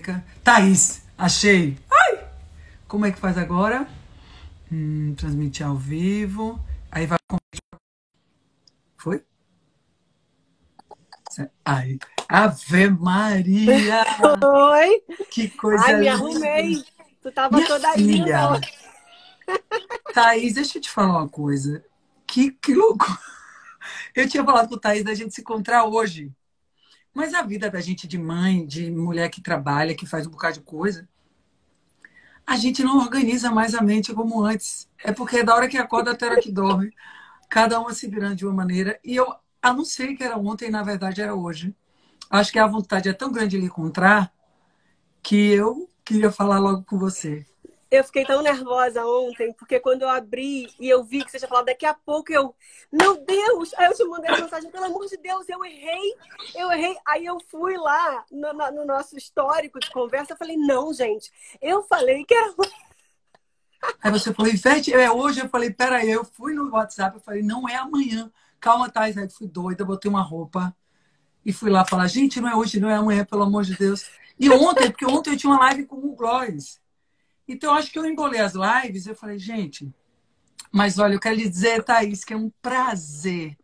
música. Thaís, achei. Ai! Como é que faz agora? Transmitir ao vivo. Aí vai... Foi? Ai, Ave Maria! Oi! Que coisa Ai, me linda! arrumei. Tu tava Minha toda filha! linda. Thaís, deixa eu te falar uma coisa. Que loucura! Eu tinha falado com o Thaís da gente se encontrar hoje. Mas a vida da gente de mãe, de mulher que trabalha, que faz um bocado de coisa, a gente não organiza mais a mente como antes. É porque é da hora que acorda até a hora que dorme. Cada uma se virando de uma maneira. E eu anunciei que era ontem, na verdade era hoje. Acho que a vontade é tão grande de lhe encontrar que eu queria falar logo com você. Eu fiquei tão nervosa ontem, porque quando eu abri e eu vi que você tinha falado daqui a pouco, meu Deus! Aí eu te mandei a mensagem, pelo amor de Deus, eu errei. Aí eu fui lá no nosso histórico de conversa, eu falei, não, gente, eu falei que era... Aí você falou, Ivete, é hoje? Eu falei, peraí, eu fui no WhatsApp, eu falei, não é amanhã. Calma, Thais, aí fui doida, botei uma roupa e fui lá falar, gente, não é hoje, não é amanhã, pelo amor de Deus. E ontem, porque ontem eu tinha uma live com o Glóris. Então, eu acho que eu embolei as lives, eu falei, gente, mas olha, eu quero lhe dizer, Thaís, que é um prazer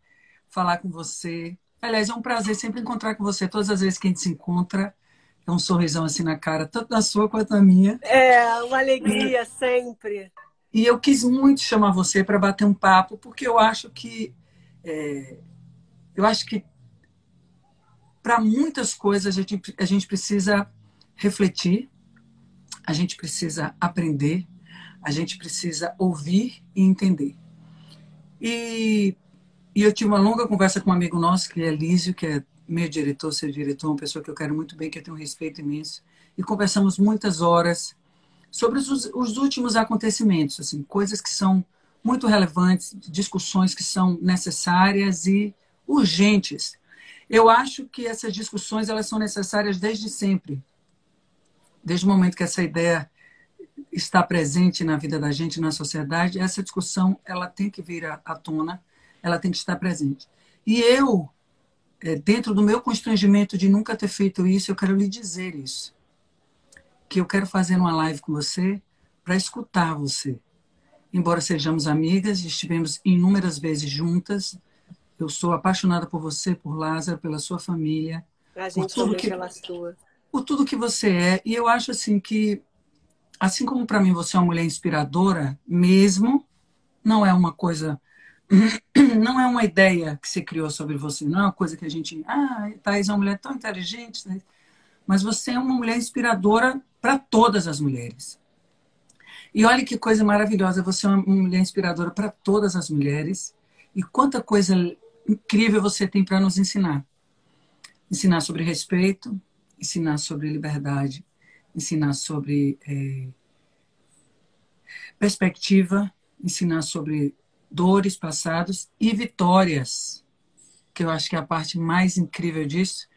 falar com você. Aliás, é um prazer sempre encontrar com você. Todas as vezes que a gente se encontra, é um sorrisão assim na cara, tanto na sua quanto na minha. É, uma alegria sempre. E eu quis muito chamar você para bater um papo, porque eu acho que para muitas coisas a gente precisa refletir, a gente precisa aprender, a gente precisa ouvir e entender. E, e eu tive uma longa conversa com um amigo nosso, que é Lísio, que é meu diretor, seu diretor, uma pessoa que eu quero muito bem, que eu tenho um respeito imenso. E conversamos muitas horas sobre os últimos acontecimentos, assim, coisas que são muito relevantes, discussões que são necessárias e urgentes. Eu acho que essas discussões elas são necessárias desde sempre, desde o momento que essa ideia está presente na vida da gente, na sociedade, essa discussão ela tem que vir à tona, ela tem que estar presente. E eu, dentro do meu constrangimento de nunca ter feito isso, eu quero lhe dizer isso. Que eu quero fazer uma live com você para escutar você. Embora sejamos amigas, estivemos inúmeras vezes juntas, eu sou apaixonada por você, por Lázaro, pela sua família, A gente também pela sua. por tudo que você é. E eu acho assim que, assim como para mim você é uma mulher inspiradora, mesmo, não é uma coisa, não é uma ideia que se criou sobre você, não é uma coisa que a gente, Thaís é uma mulher tão inteligente, né? Mas você é uma mulher inspiradora para todas as mulheres. E olha que coisa maravilhosa, você é uma mulher inspiradora para todas as mulheres. E quanta coisa incrível você tem para nos ensinar. Ensinar sobre respeito, ensinar sobre liberdade, ensinar sobre perspectiva, ensinar sobre dores passados e vitórias, que eu acho que é a parte mais incrível disso,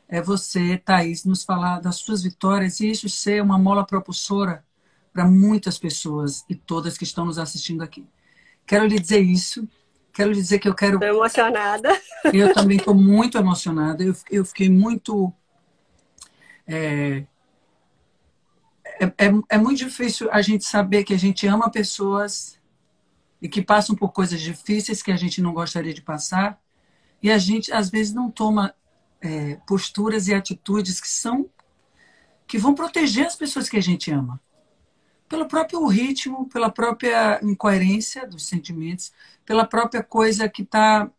é você, Thaís, nos falar das suas vitórias e isso ser uma mola propulsora para muitas pessoas e todas que estão nos assistindo aqui. Quero lhe dizer isso, quero lhe dizer que eu quero... Estou emocionada. Eu também estou muito emocionada, eu fiquei muito... É muito difícil a gente saber que a gente ama pessoas e que passam por coisas difíceis que a gente não gostaria de passar e a gente, às vezes, não toma posturas e atitudes que vão proteger as pessoas que a gente ama. Pelo próprio ritmo, pela própria incoerência dos sentimentos, pela própria coisa que está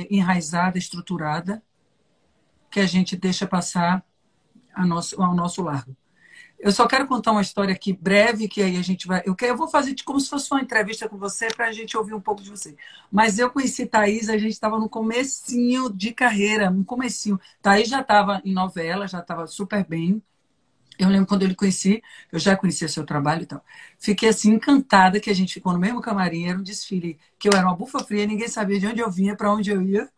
enraizada, estruturada, que a gente deixa passar ao nosso largo. Eu só quero contar uma história aqui breve, que aí a gente vai... Eu vou fazer como se fosse uma entrevista com você para a gente ouvir um pouco de você. Mas eu conheci Thaís, a gente estava no comecinho de carreira, no comecinho. Thaís já estava em novela, já estava super bem. Eu lembro quando eu lhe conheci, eu já conhecia seu trabalho e tal. Fiquei assim encantada que a gente ficou no mesmo camarim, era um desfile, que eu era uma bufa fria, ninguém sabia de onde eu vinha, para onde eu ia.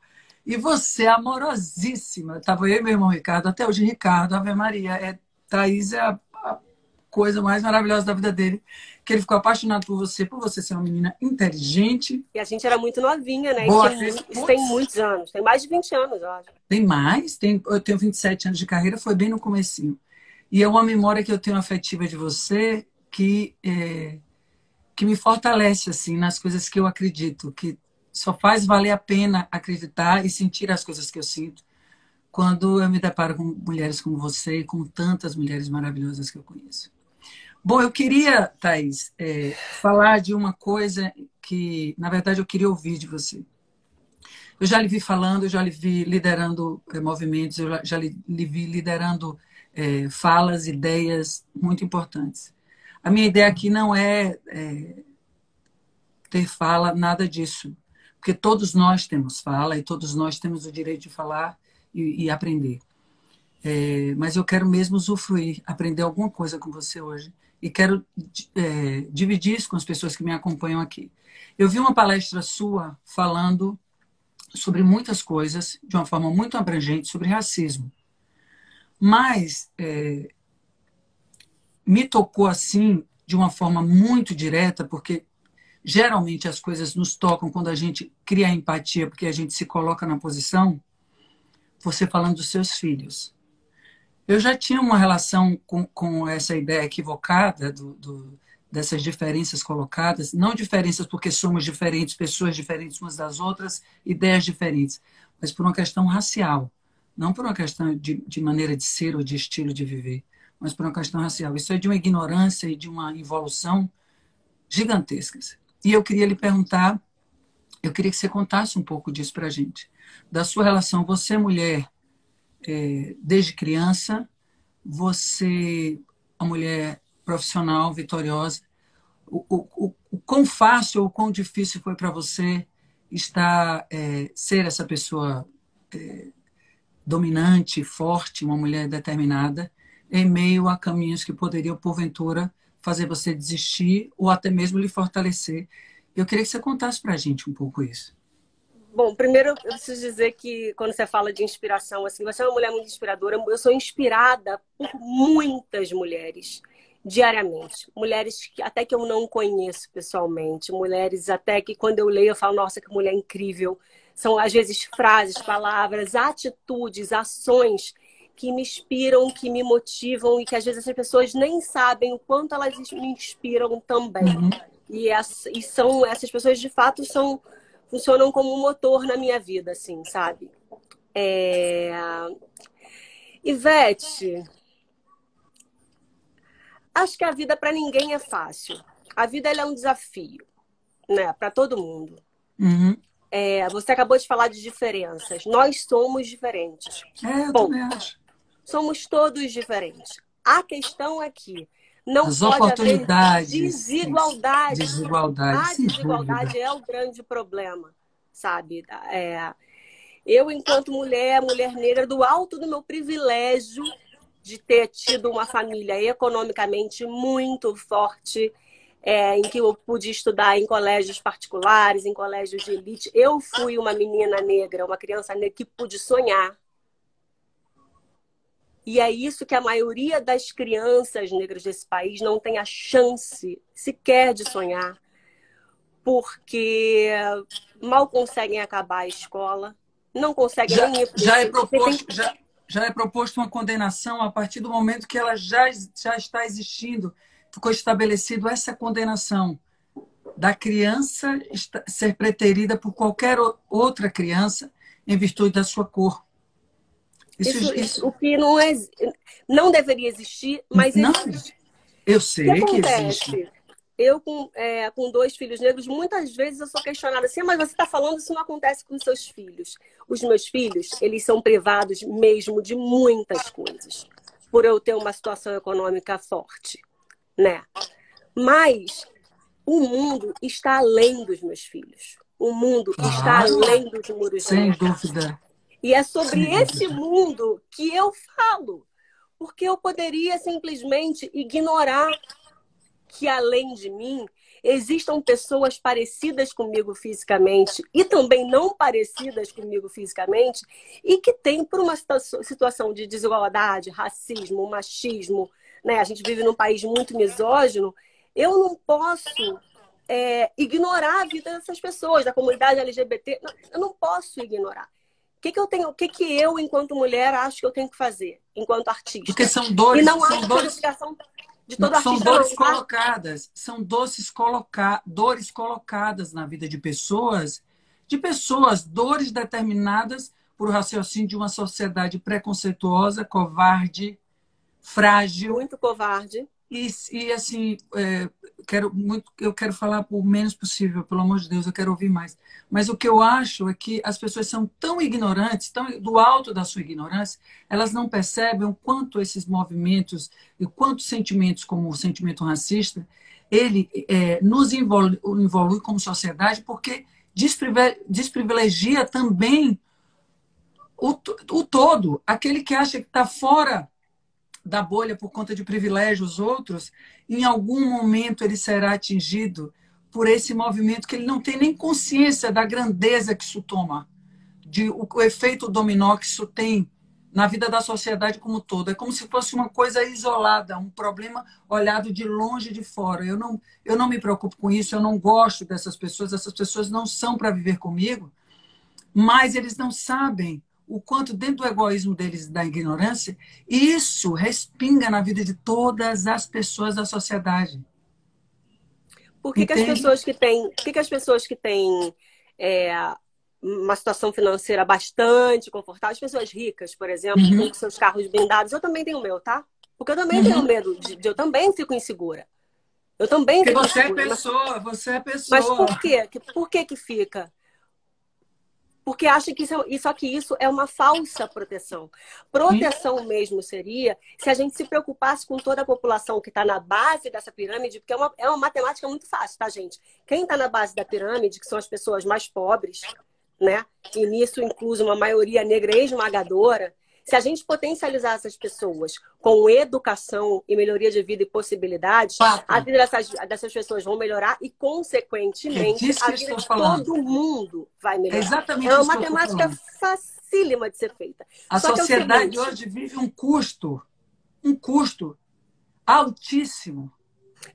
E você, amorosíssima. Estava eu e meu irmão Ricardo, até hoje Ricardo, Ave Maria. Thaís é a coisa mais maravilhosa da vida dele, que ele ficou apaixonado por você ser uma menina inteligente. E a gente era muito novinha, né? Boa, Isso tem muitos anos, tem mais de 20 anos, eu acho. Tem mais, eu tenho 27 anos de carreira, foi bem no comecinho. E é uma memória que eu tenho afetiva de você que me fortalece assim nas coisas que eu acredito, que só faz valer a pena acreditar e sentir as coisas que eu sinto quando eu me deparo com mulheres como você e com tantas mulheres maravilhosas que eu conheço. Bom, eu queria, Thaís, falar de uma coisa que, na verdade, eu queria ouvir de você. Eu já lhe vi falando, eu já lhe vi liderando movimentos, eu já lhe vi liderando falas, ideias muito importantes. A minha ideia aqui não é ter fala, nada disso. Porque todos nós temos fala e todos nós temos o direito de falar e aprender. Mas eu quero mesmo usufruir, aprender alguma coisa com você hoje. E quero dividir isso com as pessoas que me acompanham aqui. Eu vi uma palestra sua falando sobre muitas coisas, de uma forma muito abrangente, sobre racismo. Mas me tocou assim, de uma forma muito direta, porque geralmente as coisas nos tocam quando a gente cria empatia, porque a gente se coloca na posição, você falando dos seus filhos. Eu já tinha uma relação com essa ideia equivocada dessas diferenças colocadas, não diferenças porque somos diferentes, pessoas diferentes umas das outras, ideias diferentes, mas por uma questão racial, não por uma questão de maneira de ser ou de estilo de viver, mas por uma questão racial. Isso é de uma ignorância e de uma involução gigantescas. E eu queria lhe perguntar, eu queria que você contasse um pouco disso para a gente, da sua relação, você mulher, desde criança, você, a mulher profissional, vitoriosa, o quão fácil ou quão difícil foi para você ser essa pessoa dominante, forte, uma mulher determinada, em meio a caminhos que poderiam, porventura, fazer você desistir ou até mesmo lhe fortalecer. Eu queria que você contasse para a gente um pouco isso. Bom, primeiro eu preciso dizer que quando você fala de inspiração, assim, você é uma mulher muito inspiradora. Eu sou inspirada por muitas mulheres, diariamente. Mulheres que até que eu não conheço pessoalmente. Mulheres até que quando eu leio eu falo, nossa, que mulher incrível. São às vezes frases, palavras, atitudes, ações que me inspiram, que me motivam e que às vezes essas pessoas nem sabem o quanto elas me inspiram também. Uhum. São essas pessoas de fato funcionam como um motor na minha vida, assim, sabe? Ivete, acho que a vida para ninguém é fácil. A vida ela é um desafio, né? Para todo mundo. Uhum. Você acabou de falar de diferenças. Nós somos diferentes. Eu Bom, também acho. somos todos diferentes. A questão é que não As pode haver oportunidades. desigualdade. Desigualdade, A sem desigualdade dúvida. é o grande problema, sabe? Eu, enquanto mulher negra, do alto do meu privilégio de ter tido uma família economicamente muito forte, em que eu pude estudar em colégios particulares, em colégios de elite. Eu fui uma menina negra, uma criança negra que pude sonhar. E é isso que a maioria das crianças negras desse país não tem a chance sequer de sonhar, porque mal conseguem acabar a escola, não conseguem nem ir para já é proposto uma condenação a partir do momento que ela já está existindo, ficou estabelecido essa condenação da criança ser preterida por qualquer outra criança em virtude da sua cor. Isso. O que não deveria existir, mas não, existe. Eu sei o que que acontece? existe. Eu, com 2 filhos negros, muitas vezes eu sou questionada assim, mas você está falando isso não acontece com os seus filhos. Os meus filhos, eles são privados mesmo de muitas coisas, por eu ter uma situação econômica forte, né? Mas o mundo está além dos meus filhos. O mundo está além dos muros da minha casa. Sem dúvida. E é sobre esse mundo que eu falo. Porque eu poderia simplesmente ignorar que, além de mim, existam pessoas parecidas comigo fisicamente e também não parecidas comigo fisicamente e que têm, por uma situação de desigualdade, racismo, machismo, né? A gente vive num país muito misógino. Eu não posso ignorar a vida dessas pessoas, da comunidade LGBT. Eu não posso ignorar. que eu tenho, o que eu, enquanto mulher, acho que eu tenho que fazer, enquanto artista. Porque são dores, e não são acho dores, que é obrigação de todo são artista, dores não, tá? colocadas, são dores colocadas na vida de pessoas, dores determinadas por raciocínio de uma sociedade preconceituosa, covarde, frágil. Muito covarde. E assim, eu quero falar o menos possível, pelo amor de Deus, eu quero ouvir mais. Mas o que eu acho é que as pessoas são tão ignorantes, tão do alto da sua ignorância, elas não percebem o quanto esses movimentos e quantos sentimentos, como o sentimento racista, ele nos evolui como sociedade, porque desprivilegia também o todo, aquele que acha que está fora da bolha por conta de privilégios outros, em algum momento ele será atingido por esse movimento que ele não tem nem consciência da grandeza que isso toma, o efeito dominó que isso tem na vida da sociedade como um todo. É como se fosse uma coisa isolada, um problema olhado de longe de fora. Eu não me preocupo com isso, eu não gosto dessas pessoas, essas pessoas não são para viver comigo, mas eles não sabem o quanto dentro do egoísmo deles, da ignorância, isso respinga na vida de todas as pessoas da sociedade. Por que, que as pessoas que têm uma situação financeira bastante confortável, as pessoas ricas, por exemplo, que têm seus carros blindados, eu também tenho o meu, tá? Porque eu também tenho medo, eu também fico insegura. Eu também fico insegura. Você é pessoa. Mas por quê? Por que que fica? Porque acha que isso é uma falsa proteção. Proteção mesmo seria se a gente se preocupasse com toda a população que está na base dessa pirâmide, porque é uma matemática muito fácil, tá, gente? Quem está na base da pirâmide, que são as pessoas mais pobres, né? E nisso inclui uma maioria negra esmagadora, se a gente potencializar essas pessoas com educação e melhoria de vida e possibilidades, a vida dessas pessoas vão melhorar e, consequentemente, a vida de todo mundo vai melhorar. É exatamente uma isso matemática facílima de ser feita. A sociedade hoje vive um custo altíssimo.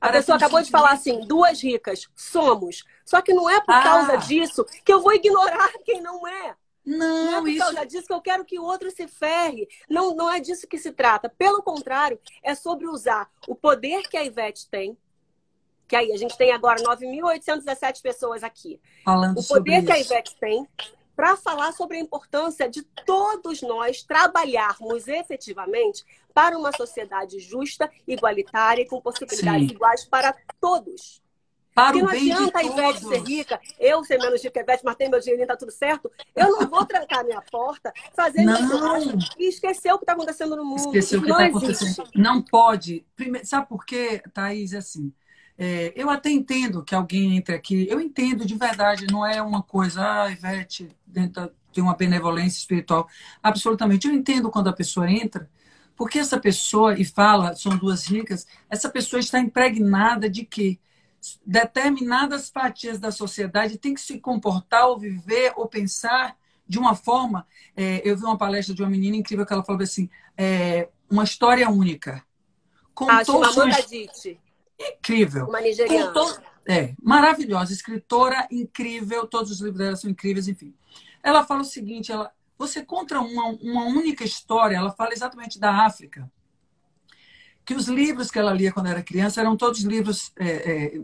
A pessoa acabou de falar assim, duas ricas, somos. Só que não é por causa disso que eu vou ignorar quem não é. Não é por causa disso que eu quero que o outro se ferre. Não é disso que se trata. Pelo contrário, é sobre usar o poder que a Ivete tem, que aí a gente tem agora 9.817 pessoas aqui. Falando o poder que a isso. Ivete tem para falar sobre a importância de todos nós trabalharmos efetivamente para uma sociedade justa, igualitária e com possibilidades iguais para todos. Porque não adianta a Ivete ser rica, eu ser menos rica que a Ivete, mas tem meu dinheirinho, tá tudo certo. Eu não vou trancar minha porta, fazer meu churrasco e esquecer o que está acontecendo no mundo. Esquecer o que está acontecendo. Não pode. Primeiro, sabe por quê, Thaís? Assim, eu até entendo que alguém entre aqui. Eu entendo de verdade, não é uma coisa, Ivete tem uma benevolência espiritual. Absolutamente. Eu entendo quando a pessoa entra, porque essa pessoa, e fala, são duas ricas, essa pessoa está impregnada de que determinadas fatias da sociedade têm que se comportar ou viver ou pensar de uma forma. Eu vi uma palestra de uma menina incrível que ela falou assim, uma história única. Contou Amanda Ditti. Incrível. Uma nigeriana. Maravilhosa, escritora incrível, todos os livros dela são incríveis, enfim. Ela fala o seguinte, você conta uma única história, ela fala exatamente da África, que os livros que ela lia quando era criança eram todos livros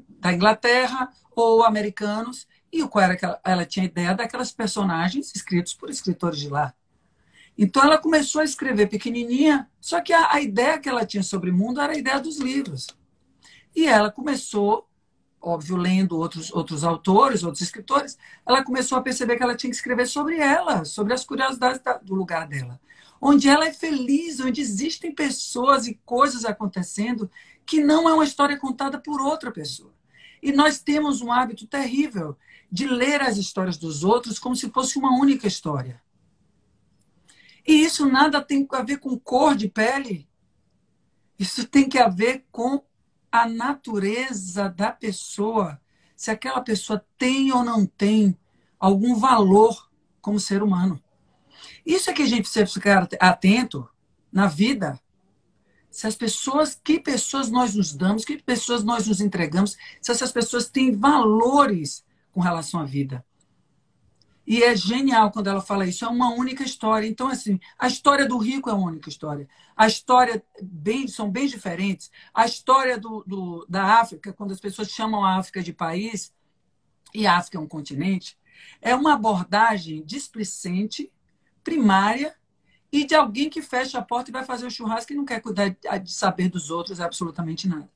da Inglaterra ou americanos, e qual era que ela tinha ideia daquelas personagens escritos por escritores de lá. Então ela começou a escrever pequenininha, só que a ideia que ela tinha sobre o mundo era a ideia dos livros. E ela começou, óbvio, lendo outros autores, outros escritores, ela começou a perceber que ela tinha que escrever sobre ela, sobre as curiosidades do lugar dela. Onde ela é feliz, onde existem pessoas e coisas acontecendo que não é uma história contada por outra pessoa. E nós temos um hábito terrível de ler as histórias dos outros como se fosse uma única história. E isso nada tem a ver com cor de pele. Isso tem que ver com a natureza da pessoa. Se aquela pessoa tem ou não tem algum valor como ser humano. Isso é que a gente precisa ficar atento na vida. Que pessoas nós nos damos, que pessoas nós nos entregamos, se essas pessoas têm valores com relação à vida. E é genial quando ela fala isso. É uma única história. Então, assim, a história do rico é uma única história. A história são bem diferentes. A história da África, quando as pessoas chamam a África de país, e a África é um continente, é uma abordagem displicente, primária, e de alguém que fecha a porta e vai fazer o churrasco e não quer cuidar de saber dos outros absolutamente nada.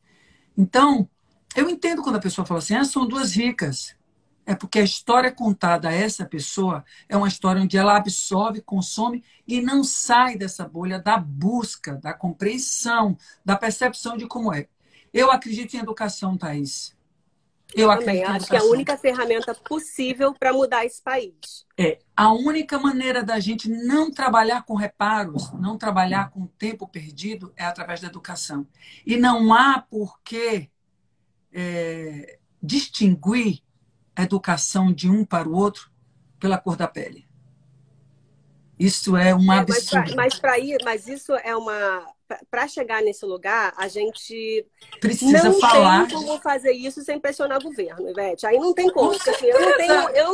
Então, eu entendo quando a pessoa fala assim, são duas ricas. É porque a história contada a essa pessoa é uma história onde ela absorve, consome e não sai dessa bolha da busca, da compreensão, da percepção de como é. Eu acredito em educação, Thaís. Eu também acho que é a única ferramenta possível para mudar esse país. É a única maneira da gente não trabalhar com reparos, não trabalhar com tempo perdido, é através da educação. E não há por que distinguir a educação de um para o outro pela cor da pele. Isso é um absurdo. Mas isso é uma... Para chegar nesse lugar, a gente precisa não falar. tem como fazer isso sem pressionar o governo, Ivete. Aí não tem como. Porque, assim, eu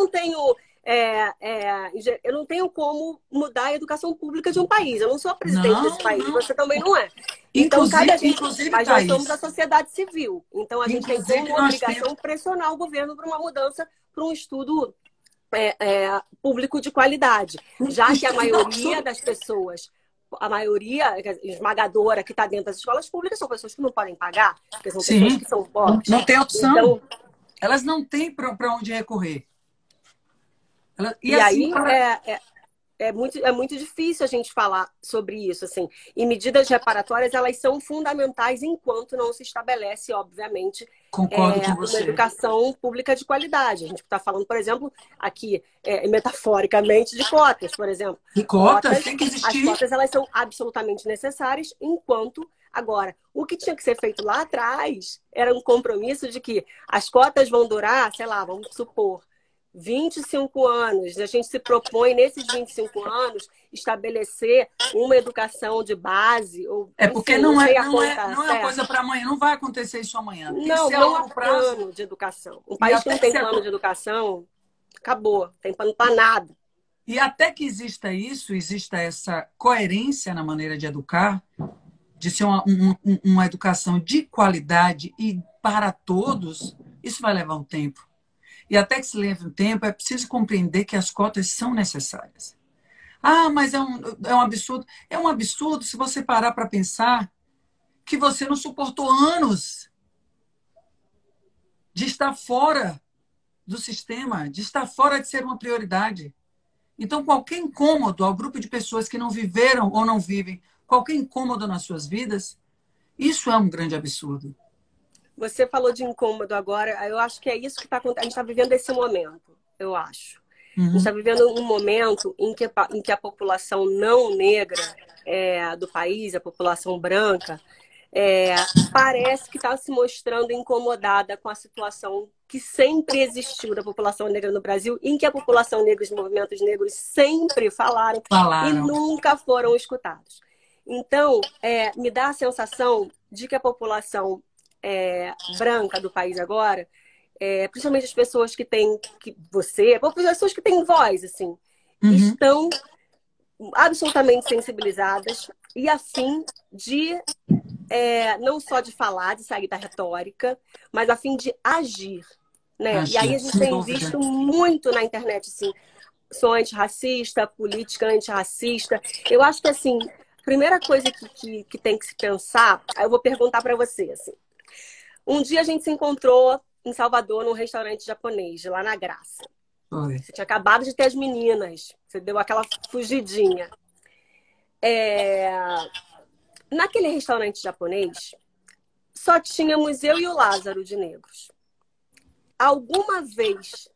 não tenho como mudar a educação pública de um país. Eu não sou a presidente desse país, você também não é. Então, mas nós somos a sociedade civil. Então, a gente tem como obrigação pressionar o governo para uma mudança, para um estudo público de qualidade. Já que a maioria das pessoas, a maioria esmagadora que está dentro das escolas públicas são pessoas que não podem pagar, porque são pessoas que são pobres. Não tem opção. Então, elas não têm para onde recorrer. E assim, aí é muito difícil a gente falar sobre isso, assim. E medidas reparatórias, elas são fundamentais enquanto não se estabelece, obviamente, concordo com você, uma educação pública de qualidade. A gente está falando, por exemplo, aqui, metaforicamente, de cotas, por exemplo. E cotas tem que existir. As cotas, elas são absolutamente necessárias, enquanto... Agora, o que tinha que ser feito lá atrás era um compromisso de que as cotas vão durar, sei lá, vamos supor, 25 anos. A gente se propõe, nesses 25 anos, estabelecer uma educação de base. Ou, porque não é uma coisa para amanhã. Não vai acontecer isso amanhã. Não há plano de educação. Um país que não tem plano de educação, acabou. Não tem plano para nada. E até que exista isso, exista essa coerência na maneira de educar, de ser uma educação de qualidade e para todos, isso vai levar um tempo. E até que se leve um tempo, é preciso compreender que as cotas são necessárias. Mas é um absurdo. É um absurdo se você parar para pensar que você não suportou anos de estar fora do sistema, de estar fora de ser uma prioridade. Então, qualquer incômodo ao grupo de pessoas que não viveram ou não vivem, qualquer incômodo nas suas vidas, isso é um grande absurdo. Você falou de incômodo agora, eu acho que é isso que está acontecendo. A gente está vivendo esse momento, eu acho. A gente está vivendo um momento em que a população não negra do país, a população branca, parece que está se mostrando incomodada com a situação que sempre existiu da população negra no Brasil, em que a população negra e os movimentos negros sempre falaram. E nunca foram escutados. Então, me dá a sensação de que a população branca do país agora, principalmente as pessoas que têm, pessoas que têm voz, assim, estão absolutamente sensibilizadas e a fim de, não só de falar, de sair da retórica, mas a fim de agir, né? E aí a gente tem visto muito na internet, assim, sou antirracista, política antirracista. Eu acho que, assim, a primeira coisa que tem que se pensar, aí eu vou perguntar para você, assim. Um dia a gente se encontrou em Salvador, num restaurante japonês, lá na Graça. Oi. Você tinha acabado de ter as meninas. Você deu aquela fugidinha. Naquele restaurante japonês, só tínhamos eu e o Lázaro de negros. Alguma vez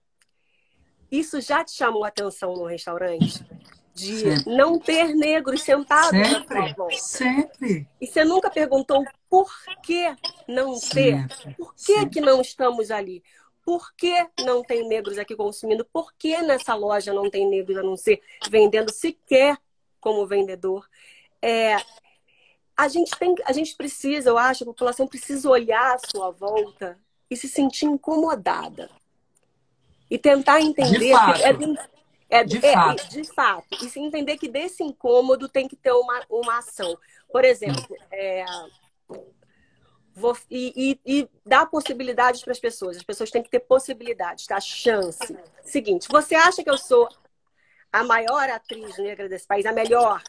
isso já te chamou a atenção no restaurante? De não ter negros sentados na sua volta? Sempre. E você nunca perguntou por que não ter? Por que não estamos ali? Por que não tem negros aqui consumindo? Por que nessa loja não tem negros a não ser vendendo sequer como vendedor? A gente precisa, eu acho, a população precisa olhar à sua volta e se sentir incomodada. E tentar entender De fato. De fato. E se entender que desse incômodo tem que ter uma ação. Por exemplo, e dar possibilidades para as pessoas. As pessoas têm que ter possibilidades, tá? Chance. Seguinte, você acha que eu sou a maior atriz negra desse país, a melhor,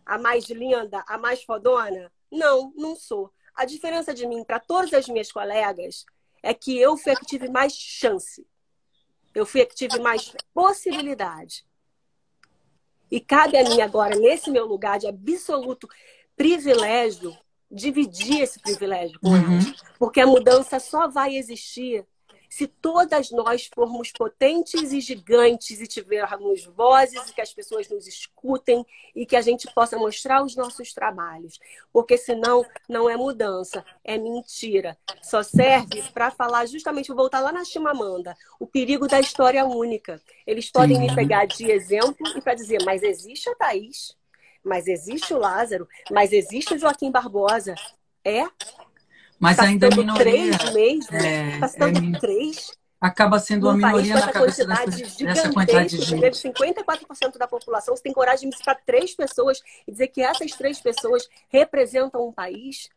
a mais linda, a mais fodona? Não, não sou. A diferença de mim para todas as minhas colegas é que eu fui a que tive mais chance. Eu fui a que tive mais possibilidade. E cabe a mim agora, nesse meu lugar de absoluto privilégio, dividir esse privilégio com elas. Porque a mudança só vai existir se todas nós formos potentes e gigantes e tivermos vozes e que as pessoas nos escutem e que a gente possa mostrar os nossos trabalhos. Porque senão não é mudança, é mentira. Só serve para falar justamente, vou voltar lá na Chimamanda, o perigo da história única. Eles podem me pegar de exemplo e para dizer, mas existe a Thaís, mas existe o Lázaro, mas existe o Joaquim Barbosa. Mas tá ainda é minoria. 3 mesmo? Tá sendo 3? Acaba sendo uma minoria na cabeça dessa quantidade de gente. 54% da população, você tem coragem de citar 3 pessoas e dizer que essas 3 pessoas representam um país?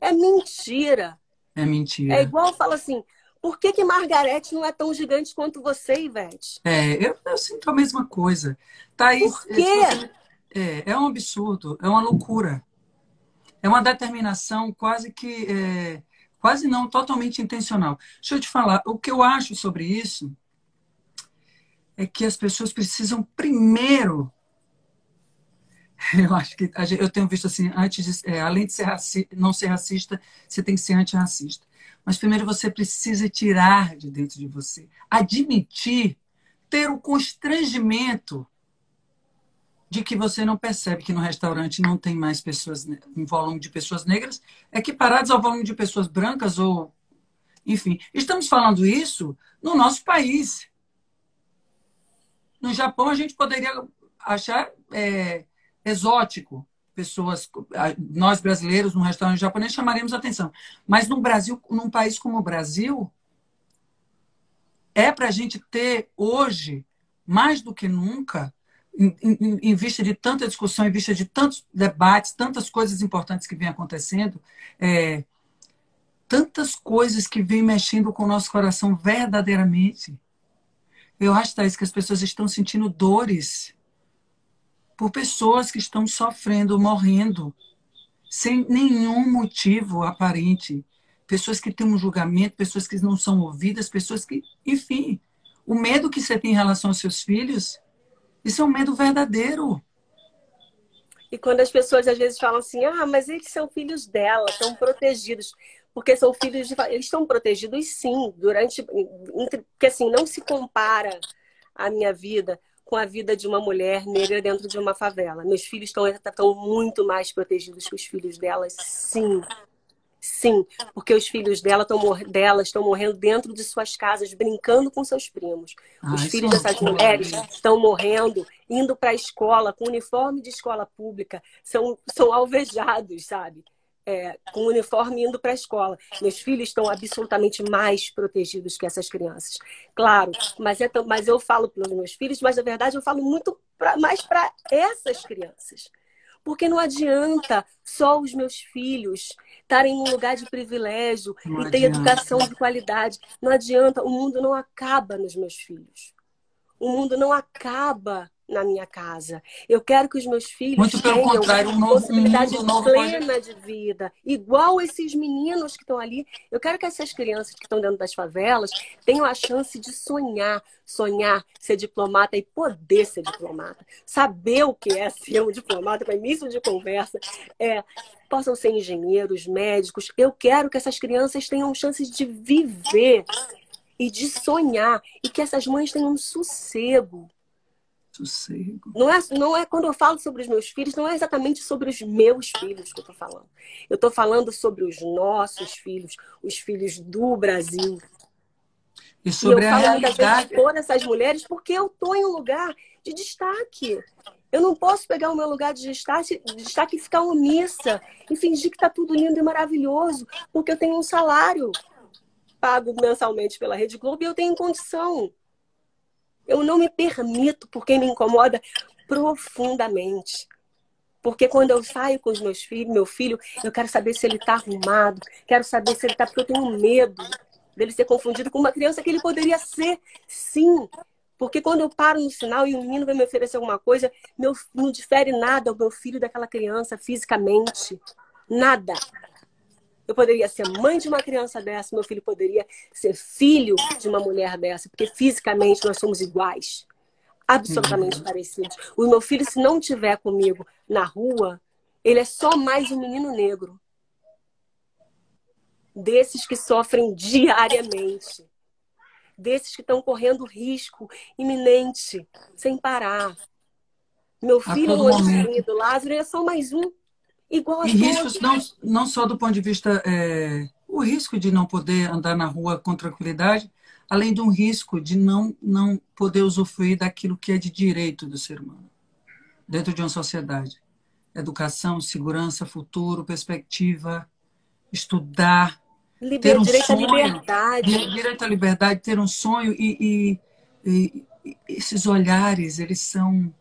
É mentira. É mentira. É igual fala assim, por que Margarete não é tão gigante quanto você, Ivete? Eu sinto a mesma coisa. Thaís, por quê? É um absurdo, é uma loucura. É uma determinação quase não, totalmente intencional. Deixa eu te falar, o que eu acho sobre isso é que as pessoas precisam primeiro, eu acho que eu tenho visto assim, além de não ser racista, você tem que ser antirracista. Mas primeiro você precisa tirar de dentro de você, admitir, ter o constrangimento de que você não percebe que no restaurante não tem mais pessoas, um volume de pessoas negras, equiparados ao volume de pessoas brancas ou... Enfim, estamos falando isso no nosso país. No Japão, a gente poderia achar exótico. Nós brasileiros, num restaurante japonês, chamaríamos atenção. Mas no Brasil, num país como o Brasil, para a gente ter hoje, mais do que nunca, em vista de tanta discussão, em vista de tantos debates, tantas coisas importantes que vêm acontecendo, tantas coisas que vêm mexendo com o nosso coração verdadeiramente. Eu acho, Thaís, que as pessoas estão sentindo dores por pessoas que estão sofrendo, morrendo, sem nenhum motivo aparente. Pessoas que têm um julgamento, pessoas que não são ouvidas, pessoas que... Enfim, o medo que você tem em relação aos seus filhos... Isso é um medo verdadeiro. E quando as pessoas às vezes falam assim, mas eles são filhos dela, estão protegidos. Porque são filhos de... Eles estão protegidos, sim, porque assim, não se compara a minha vida com a vida de uma mulher negra dentro de uma favela. Meus filhos estão muito mais protegidos que os filhos delas, sim. Sim, porque os filhos delas estão morrendo dentro de suas casas, brincando com seus primos. Os filhos dessas mulheres estão morrendo, indo para a escola, com uniforme de escola pública, são alvejados, sabe? Com uniforme indo para a escola. Meus filhos estão absolutamente mais protegidos que essas crianças. Claro, mas eu falo pelos meus filhos, mas na verdade eu falo muito mais para essas crianças. Porque não adianta só os meus filhos estarem num lugar de privilégio e ter educação de qualidade. Não adianta, o mundo não acaba nos meus filhos. O mundo não acaba na minha casa. Eu quero que os meus filhos tenham possibilidade plena de vida, igual esses meninos que estão ali. Eu quero que essas crianças que estão dentro das favelas tenham a chance de sonhar, ser diplomata e poder ser diplomata. Saber o que é ser um diplomata, para início de conversa, possam ser engenheiros, médicos. Eu quero que essas crianças tenham chances de viver e de sonhar, e que essas mães tenham um sossego. Sossego. Não é quando eu falo sobre os meus filhos, não é exatamente sobre os meus filhos que eu estou falando. Eu estou falando sobre os nossos filhos, os filhos do Brasil. E sobre a realidade por essas mulheres, porque eu estou em um lugar de destaque. Eu não posso pegar o meu lugar de destaque e ficar omissa e fingir que está tudo lindo e maravilhoso, porque eu tenho um salário pago mensalmente pela Rede Globo e eu tenho condição. Eu não me permito, porque me incomoda profundamente. Porque quando eu saio com os meus filhos, meu filho, eu quero saber se ele está arrumado, quero saber se ele está, porque eu tenho medo dele ser confundido com uma criança que ele poderia ser, sim. Porque quando eu paro no sinal e o menino vai me oferecer alguma coisa, não difere nada ao meu filho daquela criança fisicamente. Nada. Eu poderia ser mãe de uma criança dessa, meu filho poderia ser filho de uma mulher dessa, porque fisicamente nós somos iguais, absolutamente parecidos. O meu filho, se não estiver comigo na rua, ele é só mais um menino negro. Desses que sofrem diariamente. Desses que estão correndo risco iminente, sem parar. Meu A filho, todo o nosso momento. querido Lázaro, ele é só mais um, igual a E todos. riscos não só do ponto de vista, o risco de não poder andar na rua com tranquilidade, além de um risco de não poder usufruir daquilo que é de direito do ser humano, dentro de uma sociedade. Educação, segurança, futuro, perspectiva, estudar, ter um Direito à sonho, liberdade. direito à liberdade, ter um sonho e esses olhares, eles são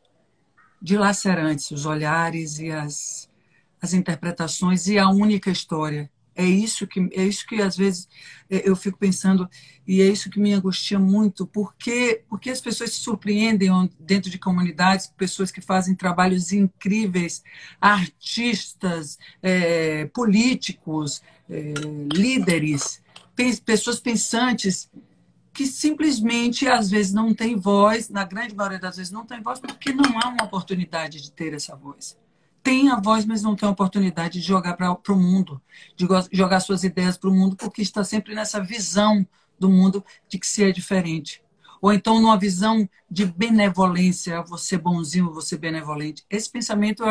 dilacerantes, os olhares e as interpretações e a única história. É isso que às vezes eu fico pensando e é isso que me angustia muito, porque as pessoas se surpreendem dentro de comunidades, pessoas que fazem trabalhos incríveis, artistas, políticos, líderes, pessoas pensantes que simplesmente às vezes não têm voz, na grande maioria das vezes não tem voz porque não há uma oportunidade de ter essa voz. Tem a voz, mas não tem a oportunidade de jogar para o mundo, de jogar suas ideias para o mundo, porque está sempre nessa visão do mundo de que se é diferente. Ou então numa visão de benevolência, você bonzinho, você benevolente. Esse pensamento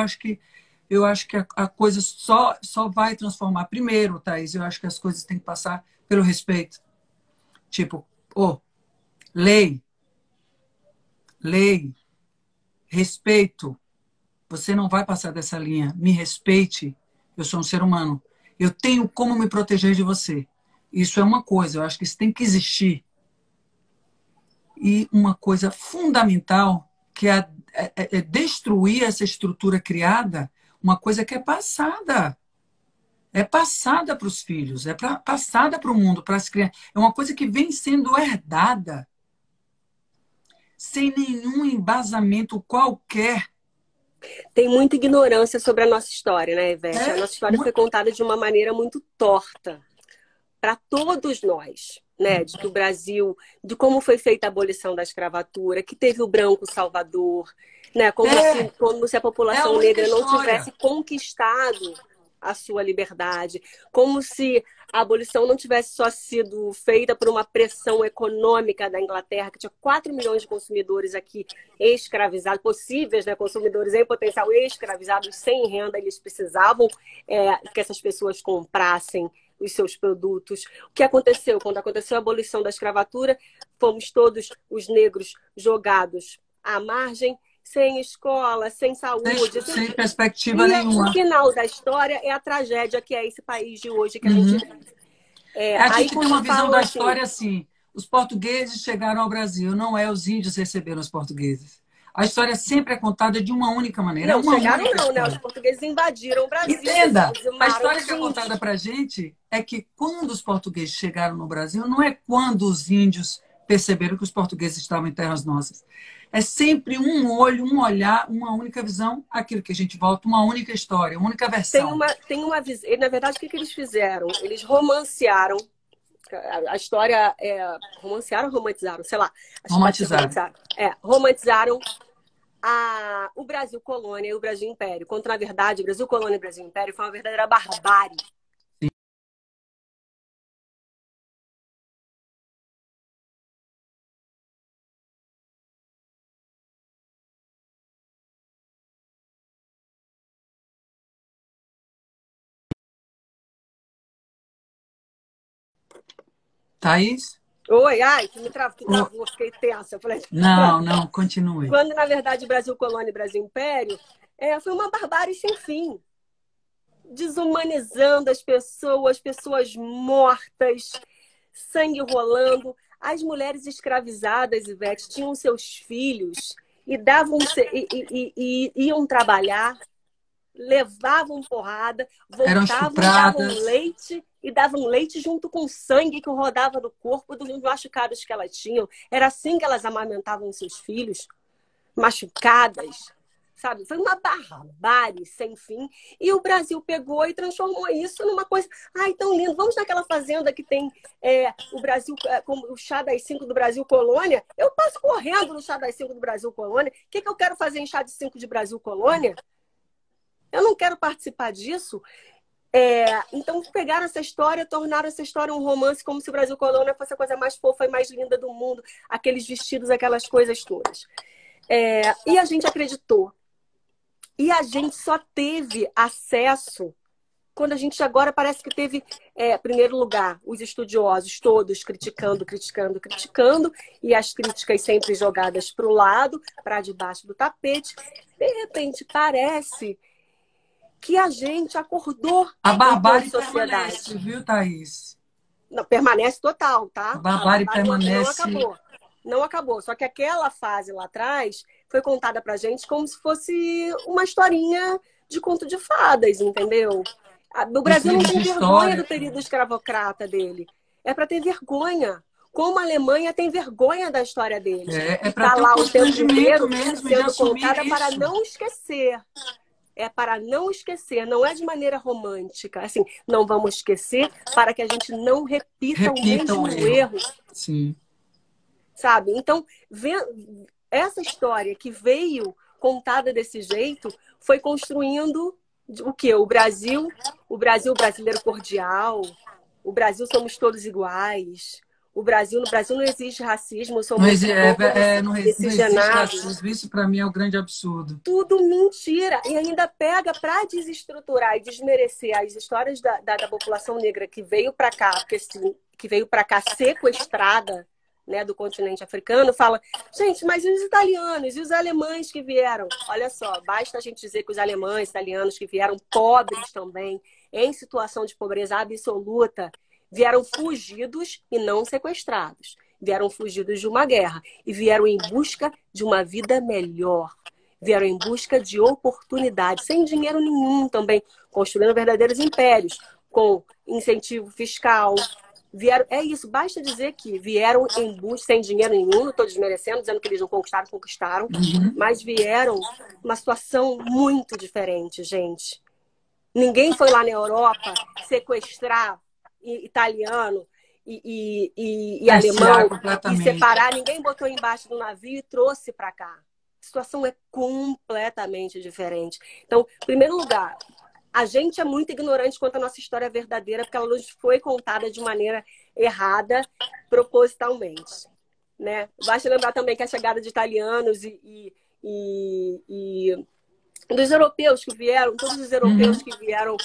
eu acho que a coisa só vai transformar. Primeiro, Thaís, eu acho que as coisas têm que passar pelo respeito. Tipo, lei, lei, respeito. Você não vai passar dessa linha. Me respeite. Eu sou um ser humano. Eu tenho como me proteger de você. Isso é uma coisa. Eu acho que isso tem que existir. E uma coisa fundamental, que é destruir essa estrutura criada, uma coisa que é passada. É passada para os filhos, passada para o mundo, para as crianças. É uma coisa que vem sendo herdada sem nenhum embasamento qualquer. Tem muita ignorância sobre a nossa história, né, Ivete? A É, nossa história foi contada de uma maneira muito torta para todos nós, né? De que o Brasil, de como foi feita a abolição da escravatura, que teve o branco salvador, né? Como se a é a população única negra não história. tivesse conquistado a sua liberdade, como se a abolição não tivesse só sido feita por uma pressão econômica da Inglaterra, que tinha 4 milhões de consumidores aqui escravizados, possíveis, né, consumidores em potencial escravizados sem renda, eles precisavam que essas pessoas comprassem os seus produtos. O que aconteceu? Quando aconteceu a abolição da escravatura, fomos todos os negros jogados à margem, sem escola, sem saúde. Sem perspectiva E o nenhuma. final da história é a tragédia que é esse país de hoje que a gente Uhum. vive. A Aí gente tem uma quando visão falam da assim, história assim: os portugueses chegaram ao Brasil, não é os índios receberam os portugueses. A história sempre é contada de uma única maneira, é não, uma chegaram única não, né? Os história. portugueses invadiram o Brasil, Entenda, a dizimaram história os que é índios. contada para a gente é que quando os portugueses chegaram no Brasil, não é quando os índios perceberam que os portugueses estavam em terras nossas. É sempre um olho, um olhar, uma única visão, aquilo que a gente volta, uma única história, uma única versão. Tem uma visão. Na verdade, o que eles fizeram? Eles romancearam a história. Romancearam ou romantizaram? Sei lá. Acho que pode ser Romantizado. romantizaram. Romantizaram o Brasil colônia e o Brasil império. Quando, na verdade, o Brasil colônia e o Brasil império foi uma verdadeira barbárie. Thaís? Oi, ai, tu travou, fiquei tensa. Eu falei, Não, continue. quando, na verdade, Brasil colônia e Brasil império foi uma barbárie sem fim. Desumanizando as pessoas mortas, sangue rolando. As mulheres escravizadas, Ivete, tinham seus filhos e davam e iam trabalhar, levavam porrada, Eram voltavam estupradas. e davam leite junto com sangue que rodava no corpo dos machucados que elas tinham. Era assim que elas amamentavam seus filhos, machucadas, sabe? Foi uma barbárie sem fim. E o Brasil pegou e transformou isso numa coisa... Ai, tão lindo. Vamos naquela fazenda que tem o Brasil, como o chá das 5 do Brasil Colônia. Eu passo correndo no chá das 5 do Brasil Colônia. O que eu quero fazer em chá de 5 de Brasil Colônia? Eu não quero participar disso. Então, pegaram essa história, tornaram essa história um romance, como se o Brasil Colônia fosse a coisa mais fofa e mais linda do mundo. Aqueles vestidos, aquelas coisas todas. E a gente acreditou. E a gente só teve acesso quando a gente agora parece que teve, primeiro lugar, os estudiosos todos criticando, e as críticas sempre jogadas para o lado, para debaixo do tapete. De repente, parece que a gente acordou A barbárie enquanto sociedade. permanece, viu, Thaís? Não, permanece total, tá? A barbárie permanece. Não acabou. Não acabou. Só que aquela fase lá atrás foi contada pra gente como se fosse uma historinha de conto de fadas, entendeu? O Brasil não tem vergonha do período escravocrata dele. É para ter vergonha. Como a Alemanha tem vergonha da história deles. É para ter lá o tempo inteiro mesmo sendo contada para não esquecer. É para não esquecer, não é de maneira romântica. Assim, não vamos esquecer para que a gente não repita o mesmo erro. Sim. Sabe? Então, essa história que veio contada desse jeito foi construindo o quê? O Brasil, o brasileiro cordial, o Brasil somos todos iguais. No Brasil não existe racismo, somos não existe racismo. Isso para mim é um grande absurdo. Tudo mentira. E ainda pega para desestruturar e desmerecer as histórias da população negra que veio para cá, que veio para cá sequestrada, né, do continente africano, fala, gente, mas e os italianos e os alemães que vieram? Olha só, basta a gente dizer que os alemães, italianos que vieram pobres também, em situação de pobreza absoluta, vieram fugidos e não sequestrados. Vieram fugidos de uma guerra e vieram em busca de uma vida melhor. Vieram em busca de oportunidade, sem dinheiro nenhum também, construindo verdadeiros impérios, com incentivo fiscal. É isso, basta dizer que vieram em busca, sem dinheiro nenhum, não estou desmerecendo, dizendo que eles não conquistaram, mas vieram numa situação muito diferente, gente. Ninguém foi lá na Europa sequestrar italiano e alemão e separar. Ninguém botou embaixo do navio e trouxe para cá. A situação é completamente diferente. Então, em primeiro lugar, a gente é muito ignorante quanto à nossa história verdadeira, porque ela nos foi contada de maneira errada, propositalmente. Né? Basta lembrar também que a chegada de italianos e dos europeus que vieram, todos os europeus que vieram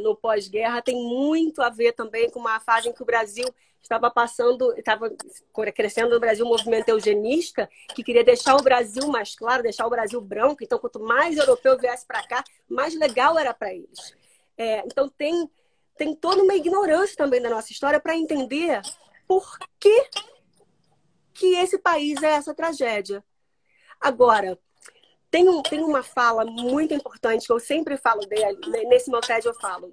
no pós-guerra, tem muito a ver também com uma fase em que o Brasil estava crescendo no Brasil um movimento eugenista que queria deixar o Brasil mais claro, deixar o Brasil branco. Então, quanto mais europeu viesse para cá, mais legal era para eles. Então, tem toda uma ignorância também da nossa história para entender por que esse país é essa tragédia. Agora, tem uma fala muito importante que eu sempre falo dele, nesse meu TED eu falo,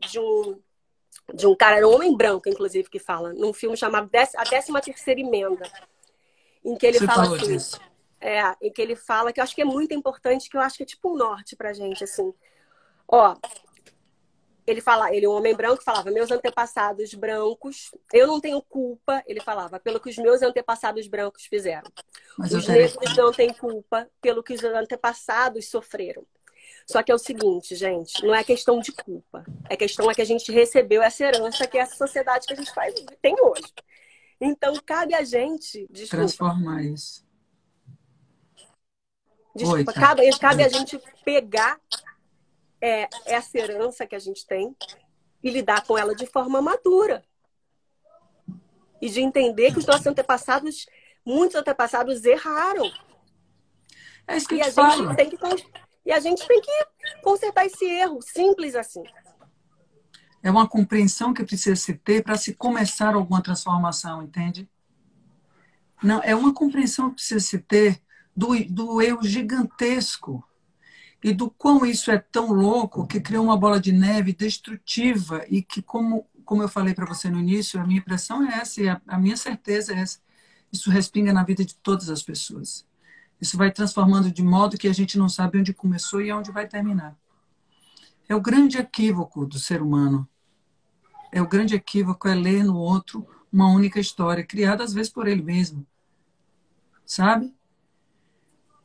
de um cara, era um homem branco, inclusive, que fala, num filme chamado A 13ª Emenda, em que ele fala assim, disso. Em que ele fala, que eu acho que é muito importante, que eu acho que é tipo um norte pra gente, assim. Ó, ele é um homem branco, falava, meus antepassados brancos, eu não tenho culpa, ele falava, pelo que os meus antepassados brancos fizeram. Mas os negros não têm culpa pelo que os antepassados sofreram. Só que é o seguinte, gente, não é questão de culpa. É questão que a gente recebeu essa herança, que é essa sociedade que a gente tem hoje. Então, cabe a gente... transformar isso. Desculpa, cabe a gente pegar essa herança que a gente tem e lidar com ela de forma madura. E de entender que os nossos antepassados, muitos antepassados erraram. É isso que eu te falo. E a gente tem que consertar esse erro, simples assim. É uma compreensão que precisa se ter para se começar alguma transformação, entende? Não, é uma compreensão que precisa se ter do erro gigantesco e do quão isso é tão louco que criou uma bola de neve destrutiva e que, como eu falei para você no início, a minha impressão é essa e a minha certeza é essa. Isso respinga na vida de todas as pessoas. Isso vai transformando de modo que a gente não sabe onde começou e onde vai terminar. É o grande equívoco do ser humano. É o grande equívoco é ler no outro uma única história, criada às vezes por ele mesmo. Sabe?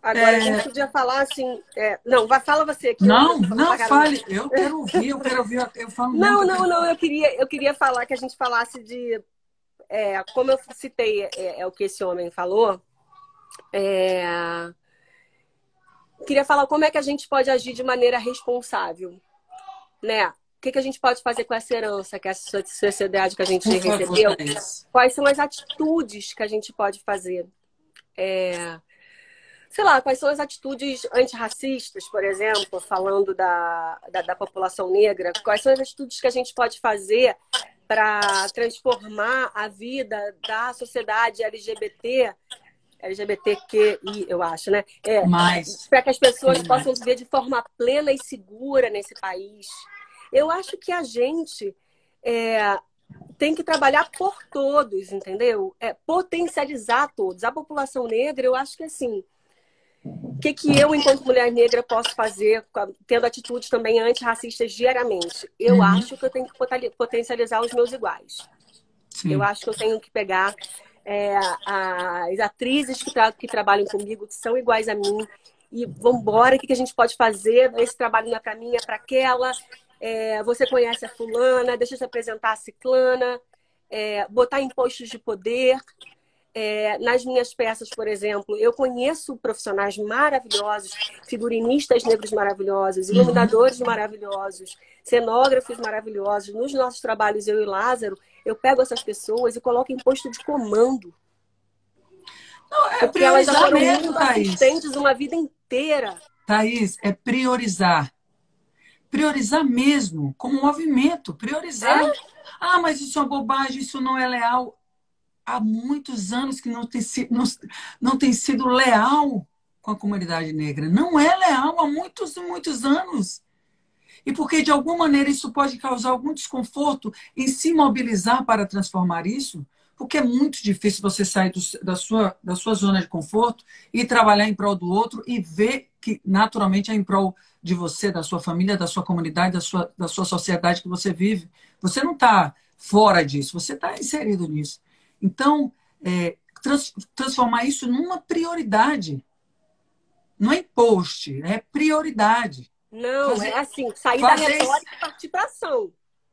Agora, a gente podia falar assim... Não, fala você aqui. Não, fale. Eu quero ouvir, eu falo Não, muito. não, eu queria falar que a gente falasse de... como eu citei, é o que esse homem falou, queria falar como é que a gente pode agir de maneira responsável, né? O que a gente pode fazer com essa herança, que essa sociedade que a gente recebeu? Quais são as atitudes que a gente pode fazer? Sei lá, quais são as atitudes antirracistas, por exemplo, falando da população negra? Quais são as atitudes que a gente pode fazer para transformar a vida da sociedade LGBTQI, eu acho, né? Para que as pessoas possam viver de forma plena e segura nesse país. Eu acho que a gente tem que trabalhar por todos, entendeu? Potencializar todos. A população negra, eu acho que assim... O que eu, enquanto mulher negra, posso fazer, tendo atitudes também antirracistas diariamente? Eu acho que eu tenho que potencializar os meus iguais. Sim. Eu acho que eu tenho que pegar as atrizes que trabalham comigo, que são iguais a mim, e vambora, o que a gente pode fazer? Esse trabalho não é para mim, é para aquela. Você conhece a fulana, deixa eu te apresentar a ciclana. Botar em postos de poder. Nas minhas peças, por exemplo, eu conheço profissionais maravilhosos, figurinistas negros maravilhosos, iluminadores maravilhosos, cenógrafos maravilhosos. Nos nossos trabalhos, eu e Lázaro, eu pego essas pessoas e coloco em posto de comando. Não, porque elas já foram muito assistentes uma vida inteira. Thaís, é priorizar. Priorizar mesmo, como movimento, priorizar. Mas isso é uma bobagem, isso não é leal. Há muitos anos que não tem sido leal com a comunidade negra. Não é leal há muitos e muitos anos. E porque, de alguma maneira, isso pode causar algum desconforto em se mobilizar para transformar isso, porque é muito difícil você sair da sua zona de conforto e trabalhar em prol do outro e ver que, naturalmente, é em prol de você, da sua família, da sua comunidade, da sua sociedade que você vive. Você não está fora disso, você está inserido nisso. Então, transformar isso numa prioridade. Não é post, é prioridade. Não, é assim, sair da retórica e partir para ação.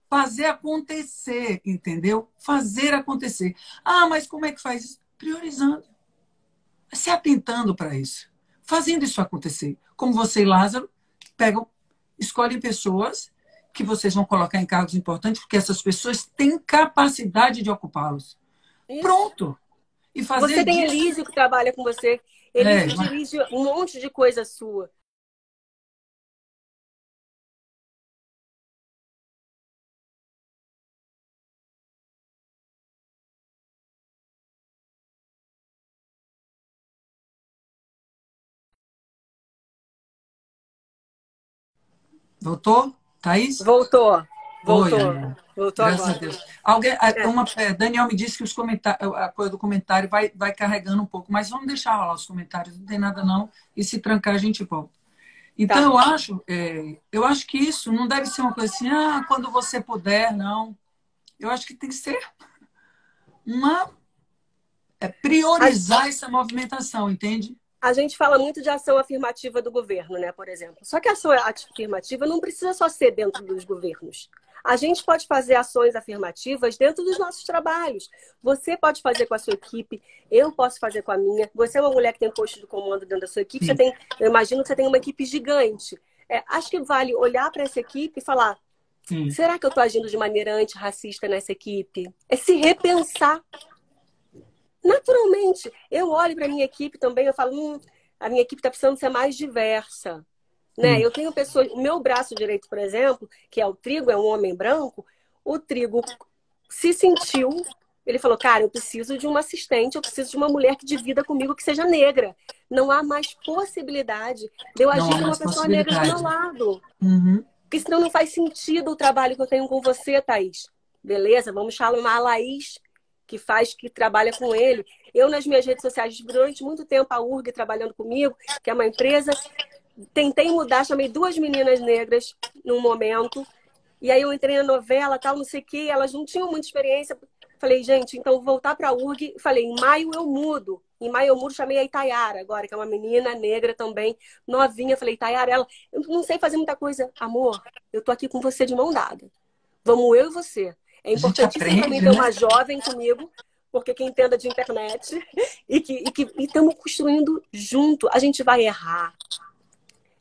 Fazer acontecer, entendeu? Fazer acontecer. Mas como é que faz isso? Priorizando. Se atentando para isso. Fazendo isso acontecer. Como você e Lázaro escolhem pessoas que vocês vão colocar em cargos importantes, porque essas pessoas têm capacidade de ocupá-los. Isso. Pronto. E fazer você tem Elísio que trabalha com você. Elísio dirige um monte de coisa sua. Voltou, Thaís? Voltou. Voltou Graças agora. A Deus. Daniel me disse que a coisa do comentário vai carregando um pouco, mas vamos deixar lá os comentários, não tem nada não, e se trancar a gente volta. Então, eu acho que isso não deve ser uma coisa assim, quando você puder, não. Eu acho que tem que ser priorizar essa movimentação, entende? A gente fala muito de ação afirmativa do governo, né, por exemplo. Só que a ação afirmativa não precisa só ser dentro dos governos. A gente pode fazer ações afirmativas dentro dos nossos trabalhos. Você pode fazer com a sua equipe, eu posso fazer com a minha. Você é uma mulher que tem posto de comando dentro da sua equipe, eu imagino que você tem uma equipe gigante. Acho que vale olhar para essa equipe e falar, será que eu estou agindo de maneira antirracista nessa equipe? É se repensar. Naturalmente, eu olho para a minha equipe também, eu falo, a minha equipe está precisando ser mais diversa. Né? Eu tenho pessoas, o meu braço direito, por exemplo, que é o Trigo, é um homem branco, o Trigo se sentiu, Ele falou, cara, eu preciso de uma assistente, eu preciso de uma mulher que divida comigo que seja negra. Não há mais possibilidade de eu Não agir há com uma mais pessoa negra do meu possibilidade. lado. Uhum. Porque senão não faz sentido o trabalho que eu tenho com você, Thaís. Beleza, vamos chamar a Laís, que trabalha com ele. Eu, nas minhas redes sociais, durante muito tempo, a URG trabalhando comigo, que é uma empresa, tentei mudar, chamei 2 meninas negras num momento, e aí eu entrei na novela, tal, não sei o quê, elas não tinham muita experiência. Falei, gente, então vou voltar para a URG. Falei, em maio eu mudo. Em maio eu mudo, chamei a Itayara agora, que é uma menina negra também, novinha. Falei, Itayara, eu não sei fazer muita coisa. Amor, eu tô aqui com você de mão dada. Vamos eu e você. É A gente importantíssimo para mim aprende, ter né? uma jovem comigo, porque quem entenda de internet, e estamos construindo junto. A gente vai errar.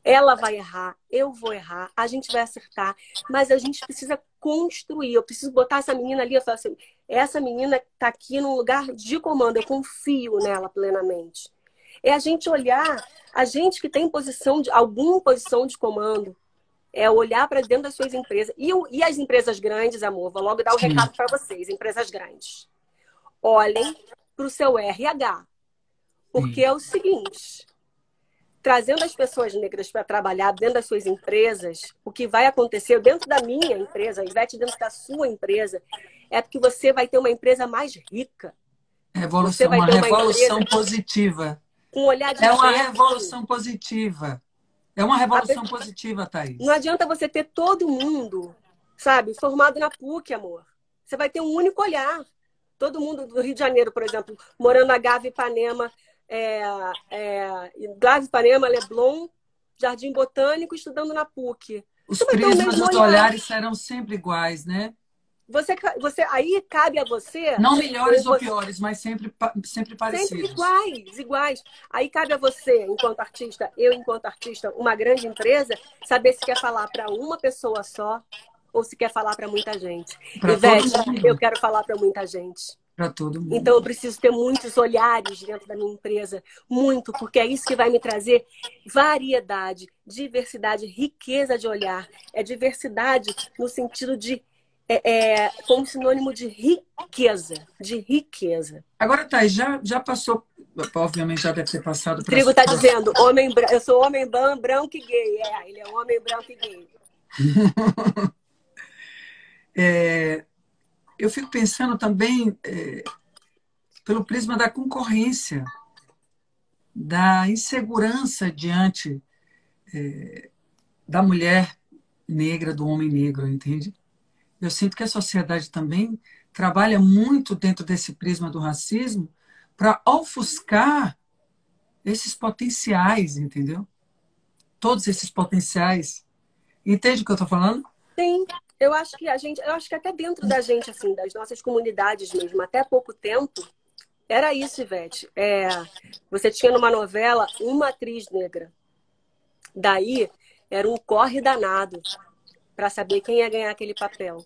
Ela vai errar, eu vou errar, a gente vai acertar, mas a gente precisa construir. Eu preciso botar essa menina ali e falar assim: essa menina está aqui num lugar de comando, eu confio nela plenamente. É a gente olhar, a gente que tem alguma posição de comando, é olhar para dentro das suas empresas. E as empresas grandes, amor, vou logo dar o Sim, recado para vocês, empresas grandes. Olhem para o seu RH, porque sim. é o seguinte. Trazendo as pessoas negras para trabalhar dentro das suas empresas, o que vai acontecer dentro da minha empresa, Ivete, dentro da sua empresa, é porque você vai ter uma empresa mais rica. Você Revolução, vai uma ter uma revolução empresa positiva. com um olhar É uma diverso. revolução positiva. É uma A pe- revolução positiva, Não Thaís. adianta você ter todo mundo, sabe, formado na PUC, amor. Você vai ter um único olhar. Todo mundo do Rio de Janeiro, por exemplo, morando na Gávea Ipanema, é, Gávea Ipanema, Leblon, Jardim Botânico, estudando na PUC. Os Você vai ter o prismas, mesmo os olhar. olhares serão sempre iguais, né? Aí cabe a você, Não ou melhores ou você, piores, mas sempre sempre parecidos. iguais, iguais. Aí cabe a você, enquanto artista, eu enquanto artista, uma grande empresa, saber se quer falar para uma pessoa só ou se quer falar para muita gente. Para todo Ivete, eu mundo. quero falar para muita gente. Para todo Então, eu mundo. preciso ter muitos olhares dentro da minha empresa, muito, porque é isso que vai me trazer variedade, diversidade, riqueza de olhar. É diversidade no sentido de, como sinônimo de riqueza, de riqueza. Agora, Thaís, já passou, obviamente já deve ter passado O para Trigo está dizendo, eu sou homem branco e gay. Ele é homem branco e gay. eu fico pensando também pelo prisma da concorrência, da insegurança diante da mulher negra, do homem negro, entende? Eu sinto que a sociedade também trabalha muito dentro desse prisma do racismo para ofuscar esses potenciais, entendeu? Todos esses potenciais. Entende o que eu estou falando? Sim, eu acho que até dentro da gente, assim, das nossas comunidades mesmo, até pouco tempo, era isso, Ivete. Você tinha numa novela uma atriz negra. Daí era um corre danado para saber quem ia ganhar aquele papel.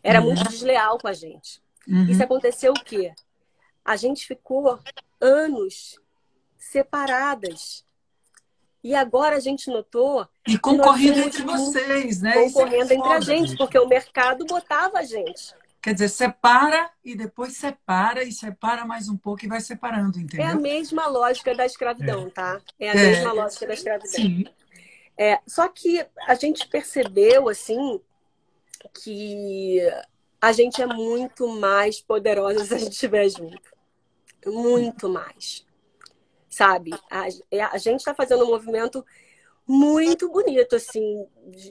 Era muito Uhum, desleal com a gente. Isso uhum. aconteceu o quê? A gente ficou anos separadas. E agora a gente notou E que nós concorrendo somos entre vocês, né? Isso é que é concorrendo entre a foda, gente, bicho. porque o mercado botava a gente. Quer dizer, separa e depois separa e separa mais um pouco e vai separando, É a entendeu? mesma lógica da É. escravidão, tá? É a mesma É, lógica da escravidão. sim. Só que a gente percebeu, assim, que a gente é muito mais poderosa se a gente estiver junto. Muito mais. Sabe? A gente está fazendo um movimento muito bonito, assim,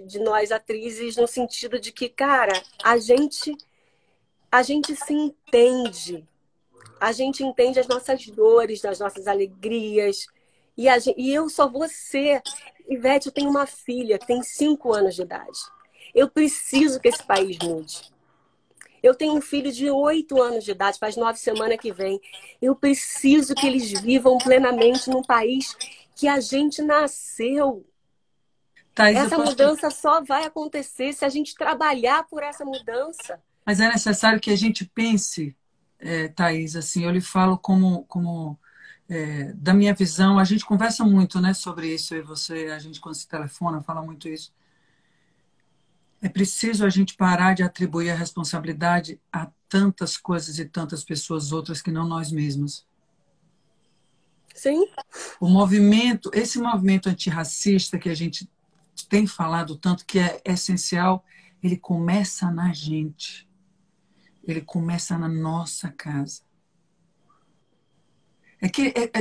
de nós atrizes, no sentido de que, cara, a gente se entende. A gente entende as nossas dores, as nossas alegrias. E eu só vou ser. Ivete, eu tenho uma filha que tem 5 anos de idade. Eu preciso que esse país mude. Eu tenho um filho de 8 anos de idade, faz 9 semanas que vem. Eu preciso que eles vivam plenamente num país que a gente nasceu. Thaís, eu Essa posso te... mudança só vai acontecer se a gente trabalhar por essa mudança. Mas é necessário que a gente pense, Thaís, assim, eu lhe falo da minha visão, a gente conversa muito, né, sobre isso, eu e você, a gente quando se telefona fala muito isso. É preciso a gente parar de atribuir a responsabilidade a tantas coisas e tantas pessoas outras que não nós mesmos. Sim. Esse movimento antirracista que a gente tem falado tanto, que é essencial, ele começa na gente. Ele começa na nossa casa.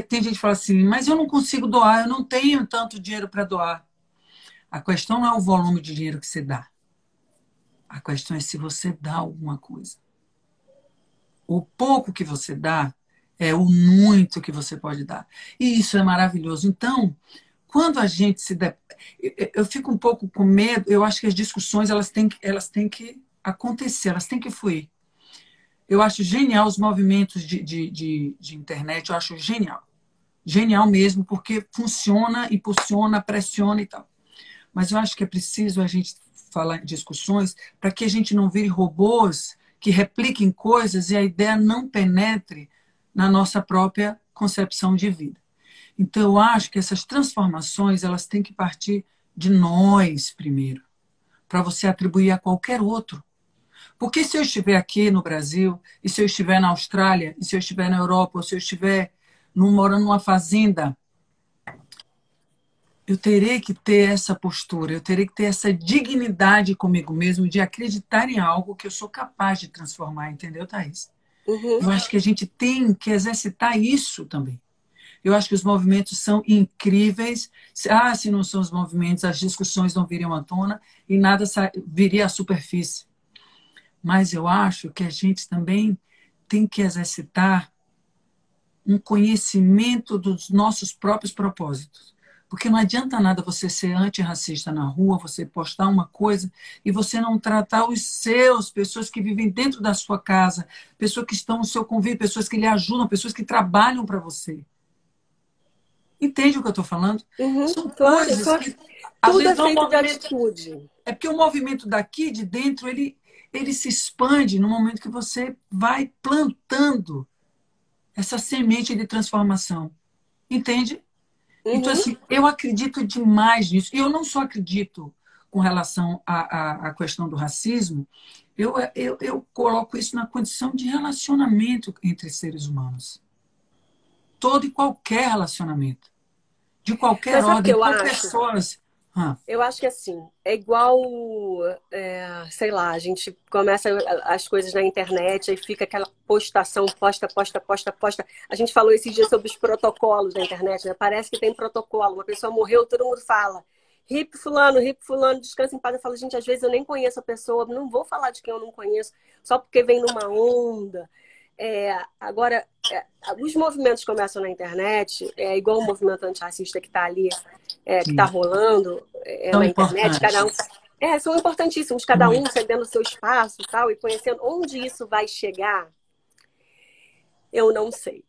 Tem gente que fala assim, mas eu não consigo doar, eu não tenho tanto dinheiro para doar. A questão não é o volume de dinheiro que você dá. A questão é se você dá alguma coisa. O pouco que você dá é o muito que você pode dar. E isso é maravilhoso. Então, quando a gente se... Eu fico um pouco com medo, eu acho que as discussões elas têm que acontecer, elas têm que fluir. Eu acho genial os movimentos de internet, eu acho genial. Genial mesmo, porque funciona, impulsiona, pressiona e tal. Mas eu acho que é preciso a gente falar em discussões para que a gente não vire robôs que repliquem coisas e a ideia não penetre na nossa própria concepção de vida. Então, eu acho que essas transformações elas têm que partir de nós primeiro, para você atribuir a qualquer outro. Porque se eu estiver aqui no Brasil, e se eu estiver na Austrália, e se eu estiver na Europa, ou se eu estiver morando numa fazenda, eu terei que ter essa postura, eu terei que ter essa dignidade comigo mesmo de acreditar em algo que eu sou capaz de transformar, entendeu, Thaís? Uhum. Eu acho que a gente tem que exercitar isso também. Eu acho que os movimentos são incríveis. Se não são os movimentos, as discussões não viriam à tona e nada viria à superfície. Mas eu acho que a gente também tem que exercitar um conhecimento dos nossos próprios propósitos. Porque não adianta nada você ser antirracista na rua, você postar uma coisa e você não tratar os seus, pessoas que vivem dentro da sua casa, pessoas que estão no seu convívio, pessoas que lhe ajudam, pessoas que trabalham para você. Entende o que eu estou falando? Uhum. São Claro, coisas que, às tudo é vezes, não feito de movimento. atitude. É porque o movimento daqui de dentro, ele se expande no momento que você vai plantando essa semente de transformação. Entende? Então, Uhum. assim, eu acredito demais nisso. E eu não só acredito com relação à questão do racismo, eu coloco isso na condição de relacionamento entre seres humanos. Todo e qualquer relacionamento. De qualquer Mas sabe o que ordem, eu por acho? pessoas. Eu acho que assim, é igual, sei lá, a gente começa as coisas na internet, aí fica aquela postação, posta, posta, posta, posta. A gente falou esses dias sobre os protocolos da internet, né? Parece que tem protocolo. Uma pessoa morreu, todo mundo fala. Hip fulano, descansa em paz. Eu falo, gente, às vezes eu nem conheço a pessoa, não vou falar de quem eu não conheço, só porque vem numa onda. Agora, os movimentos começam na internet, é igual o movimento antirracista que está ali, que está Sim, rolando tão na internet, cada um. importantes. São importantíssimos, cada um Muito. cedendo o seu espaço e tal, e conhecendo onde isso vai chegar, eu não sei.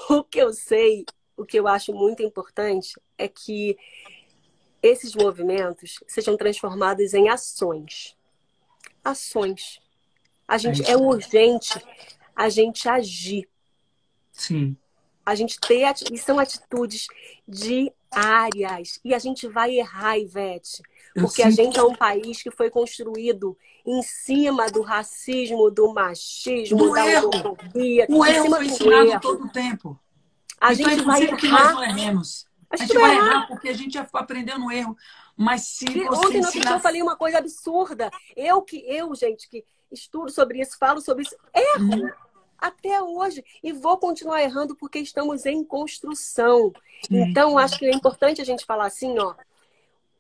O que eu sei, o que eu acho muito importante é que esses movimentos sejam transformados em ações. Ações. É É isso. urgente a gente agir. Sim. A gente e são atitudes diárias. E a gente vai errar, Ivete. Eu Porque a sinto. gente é um país que foi construído em cima do racismo, do machismo, Do da erro. homofobia, O em erro cima foi do ensinado erro. todo o tempo. A Então é gente vai impossível que nós errar. não erremos. A A gente gente vai vai errar. errar porque a gente já aprendeu no erro. Mas se você Ontem, no outro dia, eu ensinar. falei uma coisa absurda. Gente, que estudo sobre isso, falo sobre isso, erro até hoje. E vou continuar errando porque estamos em construção. Sim. Então, acho que é importante a gente falar assim, ó.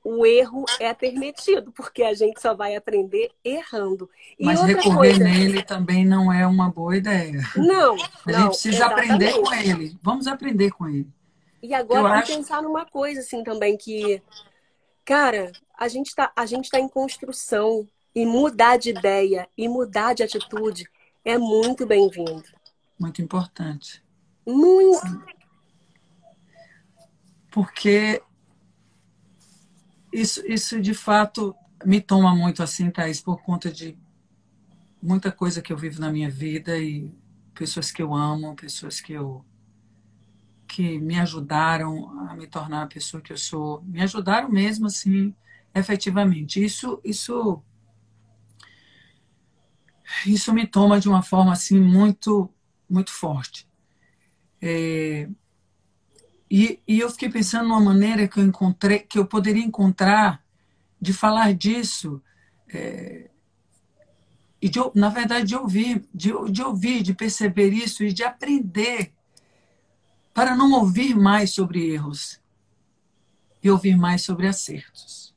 O erro é permitido, porque a gente só vai aprender errando. E Mas outra recorrer coisa, nele também não é uma boa ideia. não, A gente não, precisa aprender com exatamente. ele. Vamos aprender com ele. E Eu agora, e acho. pensar numa coisa assim também, que, cara, a gente tá em construção e mudar de ideia e mudar de atitude é muito bem-vindo. Muito importante. Muito. Porque isso de fato me toma muito assim, Thaís, por conta de muita coisa que eu vivo na minha vida e pessoas que eu amo, pessoas que me ajudaram a me tornar a pessoa que eu sou, me ajudaram mesmo assim, efetivamente. Isso isso me toma de uma forma assim muito forte. E eu fiquei pensando numa maneira que eu encontrei, que eu poderia encontrar de falar disso, e na verdade de ouvir, de perceber isso e de aprender para não ouvir mais sobre erros e ouvir mais sobre acertos.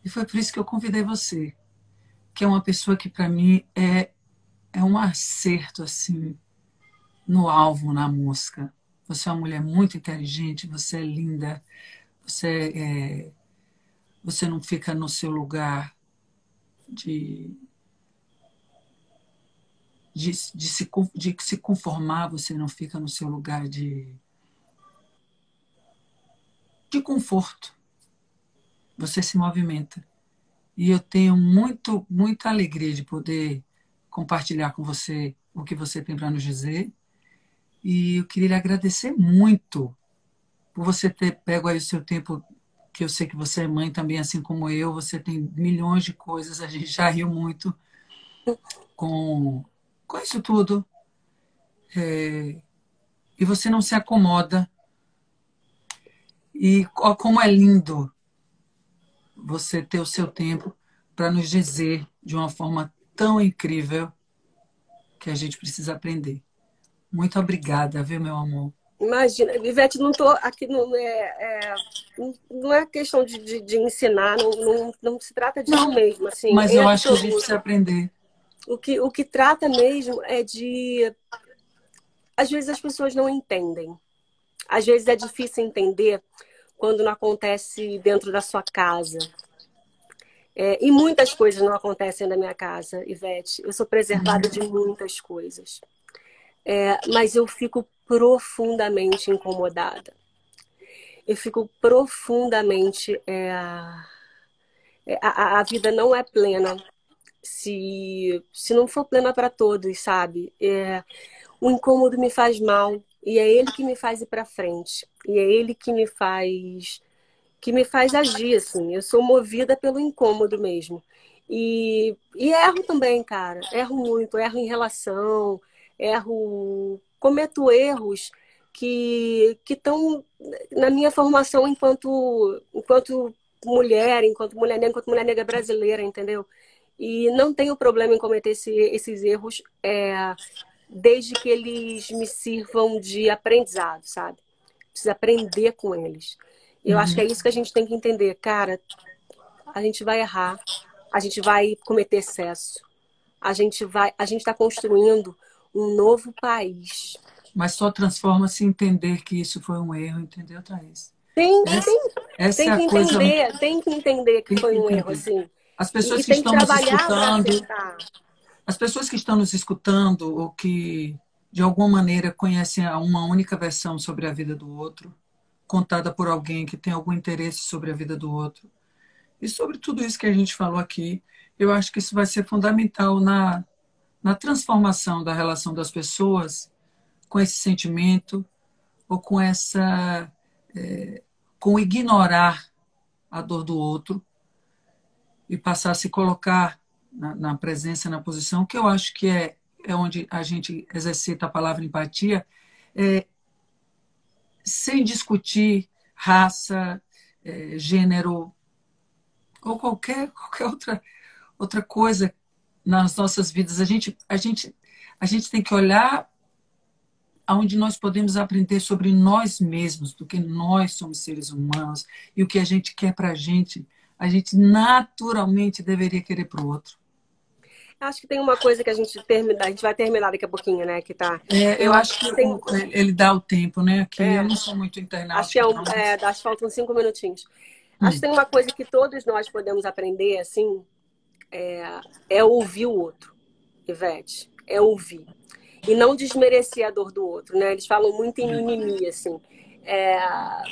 E foi por isso que eu convidei você, que é uma pessoa que para mim é um acerto assim no alvo, na mosca. Você é uma mulher muito inteligente, você é linda, você não fica no seu lugar de se conformar, você não fica no seu lugar de conforto. Você se movimenta. E eu tenho muita alegria de poder compartilhar com você o que você tem para nos dizer. E eu queria lhe agradecer muito por você ter pego aí o seu tempo, que eu sei que você é mãe também, assim como eu, você tem milhões de coisas, a gente já riu muito com isso tudo. E você não se acomoda. E como é lindo você ter o seu tempo para nos dizer de uma forma tão incrível que a gente precisa aprender. Muito obrigada, viu, meu amor? Imagina, Ivete, não tô aqui, não é questão de ensinar, não se trata disso Não, mesmo, assim, mas em eu acho que a gente absoluto. precisa aprender. O que trata mesmo é de... Às vezes as pessoas não entendem. Às vezes é difícil entender quando não acontece dentro da sua casa. E muitas coisas não acontecem na minha casa, Ivete. Eu sou preservada de muitas coisas. Mas eu fico profundamente incomodada. Eu fico profundamente... a vida não é plena se não for plena para todos, sabe? O incômodo me faz mal e é ele que me faz ir para frente. E é ele que me faz agir, assim. Eu sou movida pelo incômodo mesmo. E erro também, cara. Erro muito, erro em relação, cometo erros que estão na minha formação enquanto mulher negra brasileira, entendeu? E não tenho problema em cometer esses erros, desde que eles me sirvam de aprendizado, sabe? Preciso aprender com eles. E eu acho que é isso que a gente tem que entender. Cara, a gente vai errar, a gente vai cometer excesso, a gente está construindo um novo país. Mas só transforma se entender que isso foi um erro, entendeu, Thaís? Tem, Essa, tem, essa é tem a que coisa. entender que Tem que foi um erro, entender. assim. As E pessoas que tem que estão nos trabalhar para escutando, acertar. as pessoas que estão nos escutando ou que de alguma maneira conhecem uma única versão sobre a vida do outro, contada por alguém que tem algum interesse sobre a vida do outro, e sobre tudo isso que a gente falou aqui, eu acho que isso vai ser fundamental na transformação da relação das pessoas com esse sentimento ou com ignorar a dor do outro e passar a se colocar na presença, na posição, que eu acho que é onde a gente exercita a palavra empatia, sem discutir raça, gênero ou qualquer outra coisa nas nossas vidas. A gente tem que olhar aonde nós podemos aprender sobre nós mesmos, porque nós somos seres humanos e o que a gente quer para a gente naturalmente deveria querer para o outro. Acho que tem uma coisa que a gente vai terminar daqui a pouquinho, né? Que tá. Eu Eu acho acho que que tem. ele dá o tempo, né? Aqui eu É, não sou muito acho que internautica, não, mas... acho que faltam 5 minutinhos. Acho que tem uma coisa que todos nós podemos aprender, assim, é ouvir o outro, Ivete. É ouvir. E não desmerecer a dor do outro, né? Eles falam muito em mimimi, assim.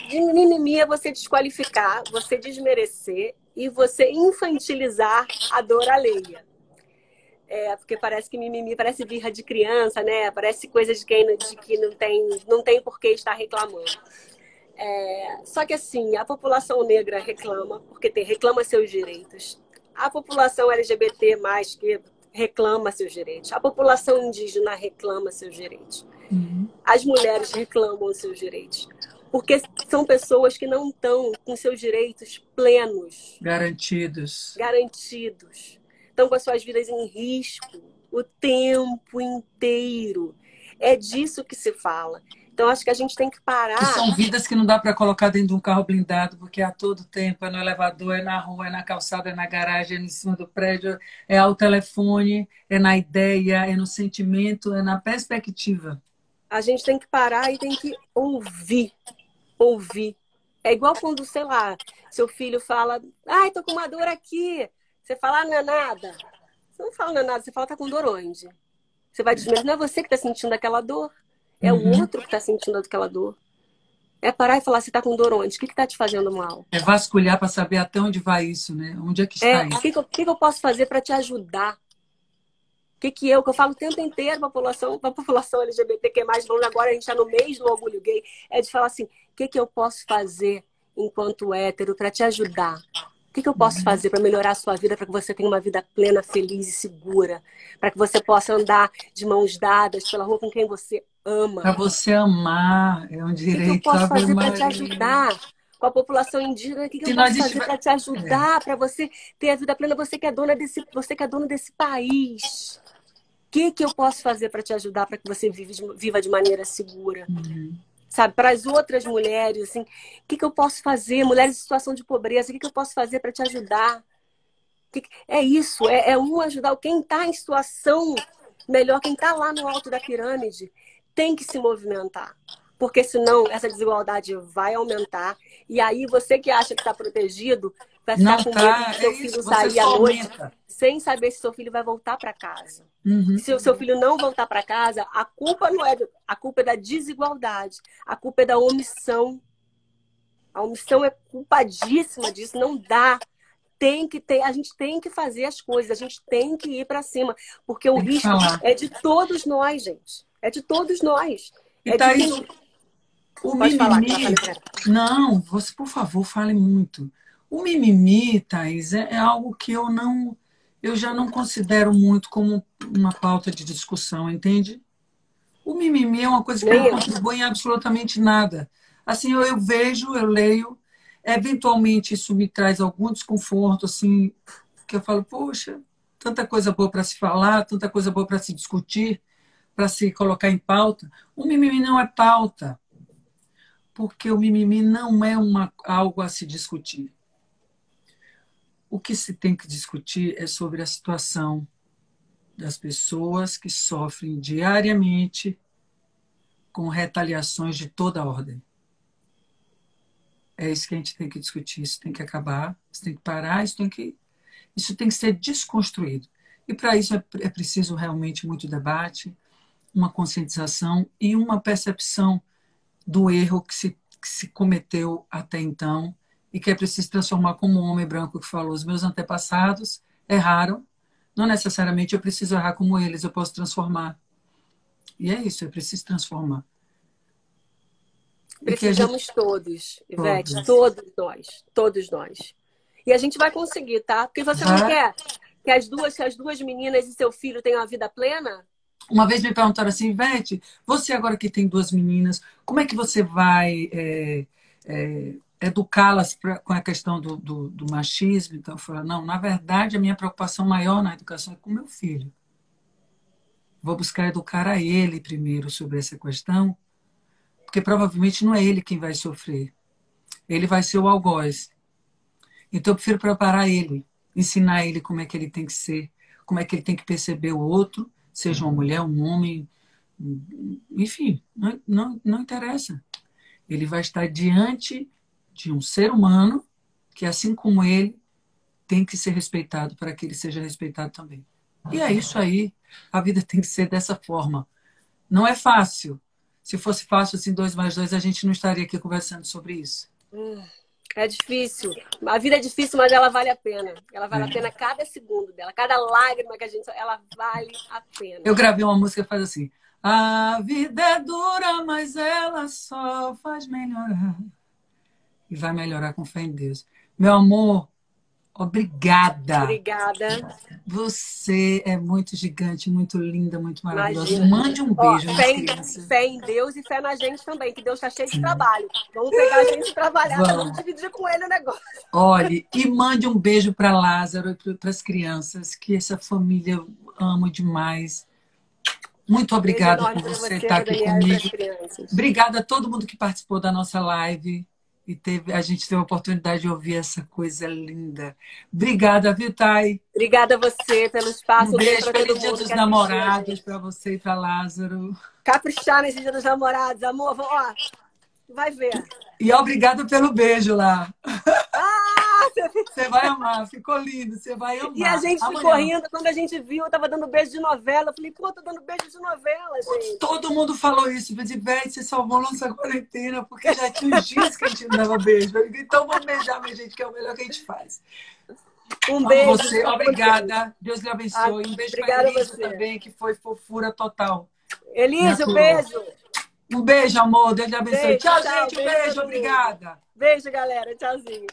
De mimimi é você desqualificar, você desmerecer e você infantilizar a dor alheia. Porque parece que mimimi parece birra de criança, né? Parece coisa de que não tem por que estar reclamando. Só que assim, a população negra reclama, porque reclama seus direitos. A população LGBT+, que reclama seus direitos. A população indígena reclama seus direitos. As mulheres reclamam seus direitos. Porque são pessoas que não estão com seus direitos plenos. Garantidos. Estão com as suas vidas em risco o tempo inteiro. É disso que se fala. Então, acho que a gente tem que parar... Que são vidas que não dá para colocar dentro de um carro blindado, porque a todo tempo é no elevador, é na rua, é na calçada, é na garagem, é em cima do prédio, é ao telefone, é na ideia, é no sentimento, é na perspectiva. A gente tem que parar e tem que ouvir. É igual quando, sei lá, seu filho fala, ai, tô com uma dor aqui. Você fala, não é nada. Você não fala, não é nada, você fala, tá com dor onde? Você vai dizer, mas não é você que tá sentindo aquela dor. É o outro que tá sentindo aquela dor. É parar e falar, você tá com dor onde? O que tá te fazendo mal? É vasculhar para saber até onde vai isso, né? Onde é que está isso? O que eu posso fazer para te ajudar? Que eu falo o tempo inteiro para a população LGBTQ+, falando agora a gente está no mês do orgulho gay, é de falar assim, o que eu posso fazer enquanto hétero para te ajudar? O que eu posso fazer para melhorar a sua vida, para que você tenha uma vida plena, feliz e segura? Para que você possa andar de mãos dadas pela rua com quem você ama? Para você amar, é um direito. O que eu posso fazer para te ajudar? Com a população indígena, o que eu posso fazer para te ajudar? Para você ter a vida plena, você que é dona desse país. O que eu posso fazer para te ajudar, para que você viva de maneira segura? Sabe, para as outras mulheres, assim, o que eu posso fazer? Mulheres em situação de pobreza, o que eu posso fazer para te ajudar? É isso, é um ajudar. Quem está em situação melhor, quem está lá no alto da pirâmide, tem que se movimentar. Porque senão essa desigualdade vai aumentar. E aí você que acha que está protegido, vai ficar com medo de seu filho sair à noite, sem saber se seu filho vai voltar para casa. Se o seu filho não voltar para casa, a culpa não é a culpa é da desigualdade, a culpa é da omissão. A omissão é culpadíssima disso, não dá. A gente tem que fazer as coisas, a gente tem que ir para cima, porque o risco é de todos nós, gente. É de todos nós. E Thaís, o mimimi... Não, você, por favor, fale muito. O mimimi, Thaís, é algo que eu já não considero muito como uma pauta de discussão, entende? O mimimi é uma coisa que não contribui em absolutamente nada. Assim, eu vejo, eu leio, eventualmente isso me traz algum desconforto, assim, que eu falo, poxa, tanta coisa boa para se falar, tanta coisa boa para se discutir, para se colocar em pauta. O mimimi não é pauta, porque o mimimi não é algo a se discutir. O que se tem que discutir é sobre a situação das pessoas que sofrem diariamente com retaliações de toda a ordem. É isso que a gente tem que discutir, isso tem que acabar, isso tem que parar, isso tem que ser desconstruído. E para isso é preciso realmente muito debate, uma conscientização e uma percepção do erro que se cometeu até então e que é preciso transformar, como o homem branco que falou, os meus antepassados erraram, não necessariamente eu preciso errar como eles, eu posso transformar. E é isso, é preciso transformar. Precisamos todos, Ivete, todos nós. E a gente vai conseguir, tá? Porque você não quer que as duas meninas e seu filho tenham a vida plena? Uma vez me perguntaram assim, Ivete, você agora que tem duas meninas, como é que você vai educá-las com a questão do machismo? Então, eu falei, não, na verdade, a minha preocupação maior na educação é com o meu filho. Vou buscar educar a ele primeiro sobre essa questão, porque provavelmente não é ele quem vai sofrer. Ele vai ser o algoz. Então, eu prefiro preparar ele, ensinar ele como é que ele tem que ser, como é que ele tem que perceber o outro, seja uma mulher, um homem, enfim, não interessa. Ele vai estar diante de um ser humano que, assim como ele, tem que ser respeitado para que ele seja respeitado também. E é isso aí. A vida tem que ser dessa forma. Não é fácil. Se fosse fácil, assim, 2 mais 2, a gente não estaria aqui conversando sobre isso. É difícil. A vida é difícil, mas ela vale a pena. Ela vale a pena cada segundo dela. Cada lágrima que a gente... Ela vale a pena. Eu gravei uma música que faz assim. A vida é dura, mas ela só faz melhorar. E vai melhorar com fé em Deus. Meu amor, Obrigada. Obrigada. Você é muito gigante, muito linda, muito maravilhosa. Imagina. Mande um beijo nas Fé crianças. fé em Deus e fé na gente também, que Deus está cheio de trabalho. Vamos pegar a gente e trabalhar, vamos Vamos. dividir com ele o negócio. Olhe, e mande um beijo para Lázaro e para as crianças, que essa família eu amo demais. Muito obrigada por você estar aqui comigo. Obrigada a todo mundo que participou da nossa live. E a gente teve a oportunidade de ouvir essa coisa linda. Obrigada, viu, Thay? Obrigada a você pelo espaço. Um beijo, feliz Dia dos Namorados para você e para Lázaro. Caprichar nesse Dia dos Namorados, amor. Ó, vai ver. E obrigada pelo beijo lá. Ah, você vai amar, ficou lindo, você vai amar. E a gente ficou rindo, quando a gente viu, eu tava dando beijo de novela. Eu falei, pô, tô dando beijo de novela, gente. Todo mundo falou isso. Eu falei, velho, você salvou nossa quarentena, porque já tinha uns dias que a gente não dava beijo. Então vamos beijar, minha gente, que é o melhor que a gente faz. Um beijo. Você. Obrigada. Deus lhe abençoe. Um beijo para a Elisa também, que foi fofura total. Elisa, um beijo. Um beijo, amor. Deus lhe abençoe. Beijo, tchau, gente. Um beijo. Obrigada. Beijo, galera. Tchauzinho.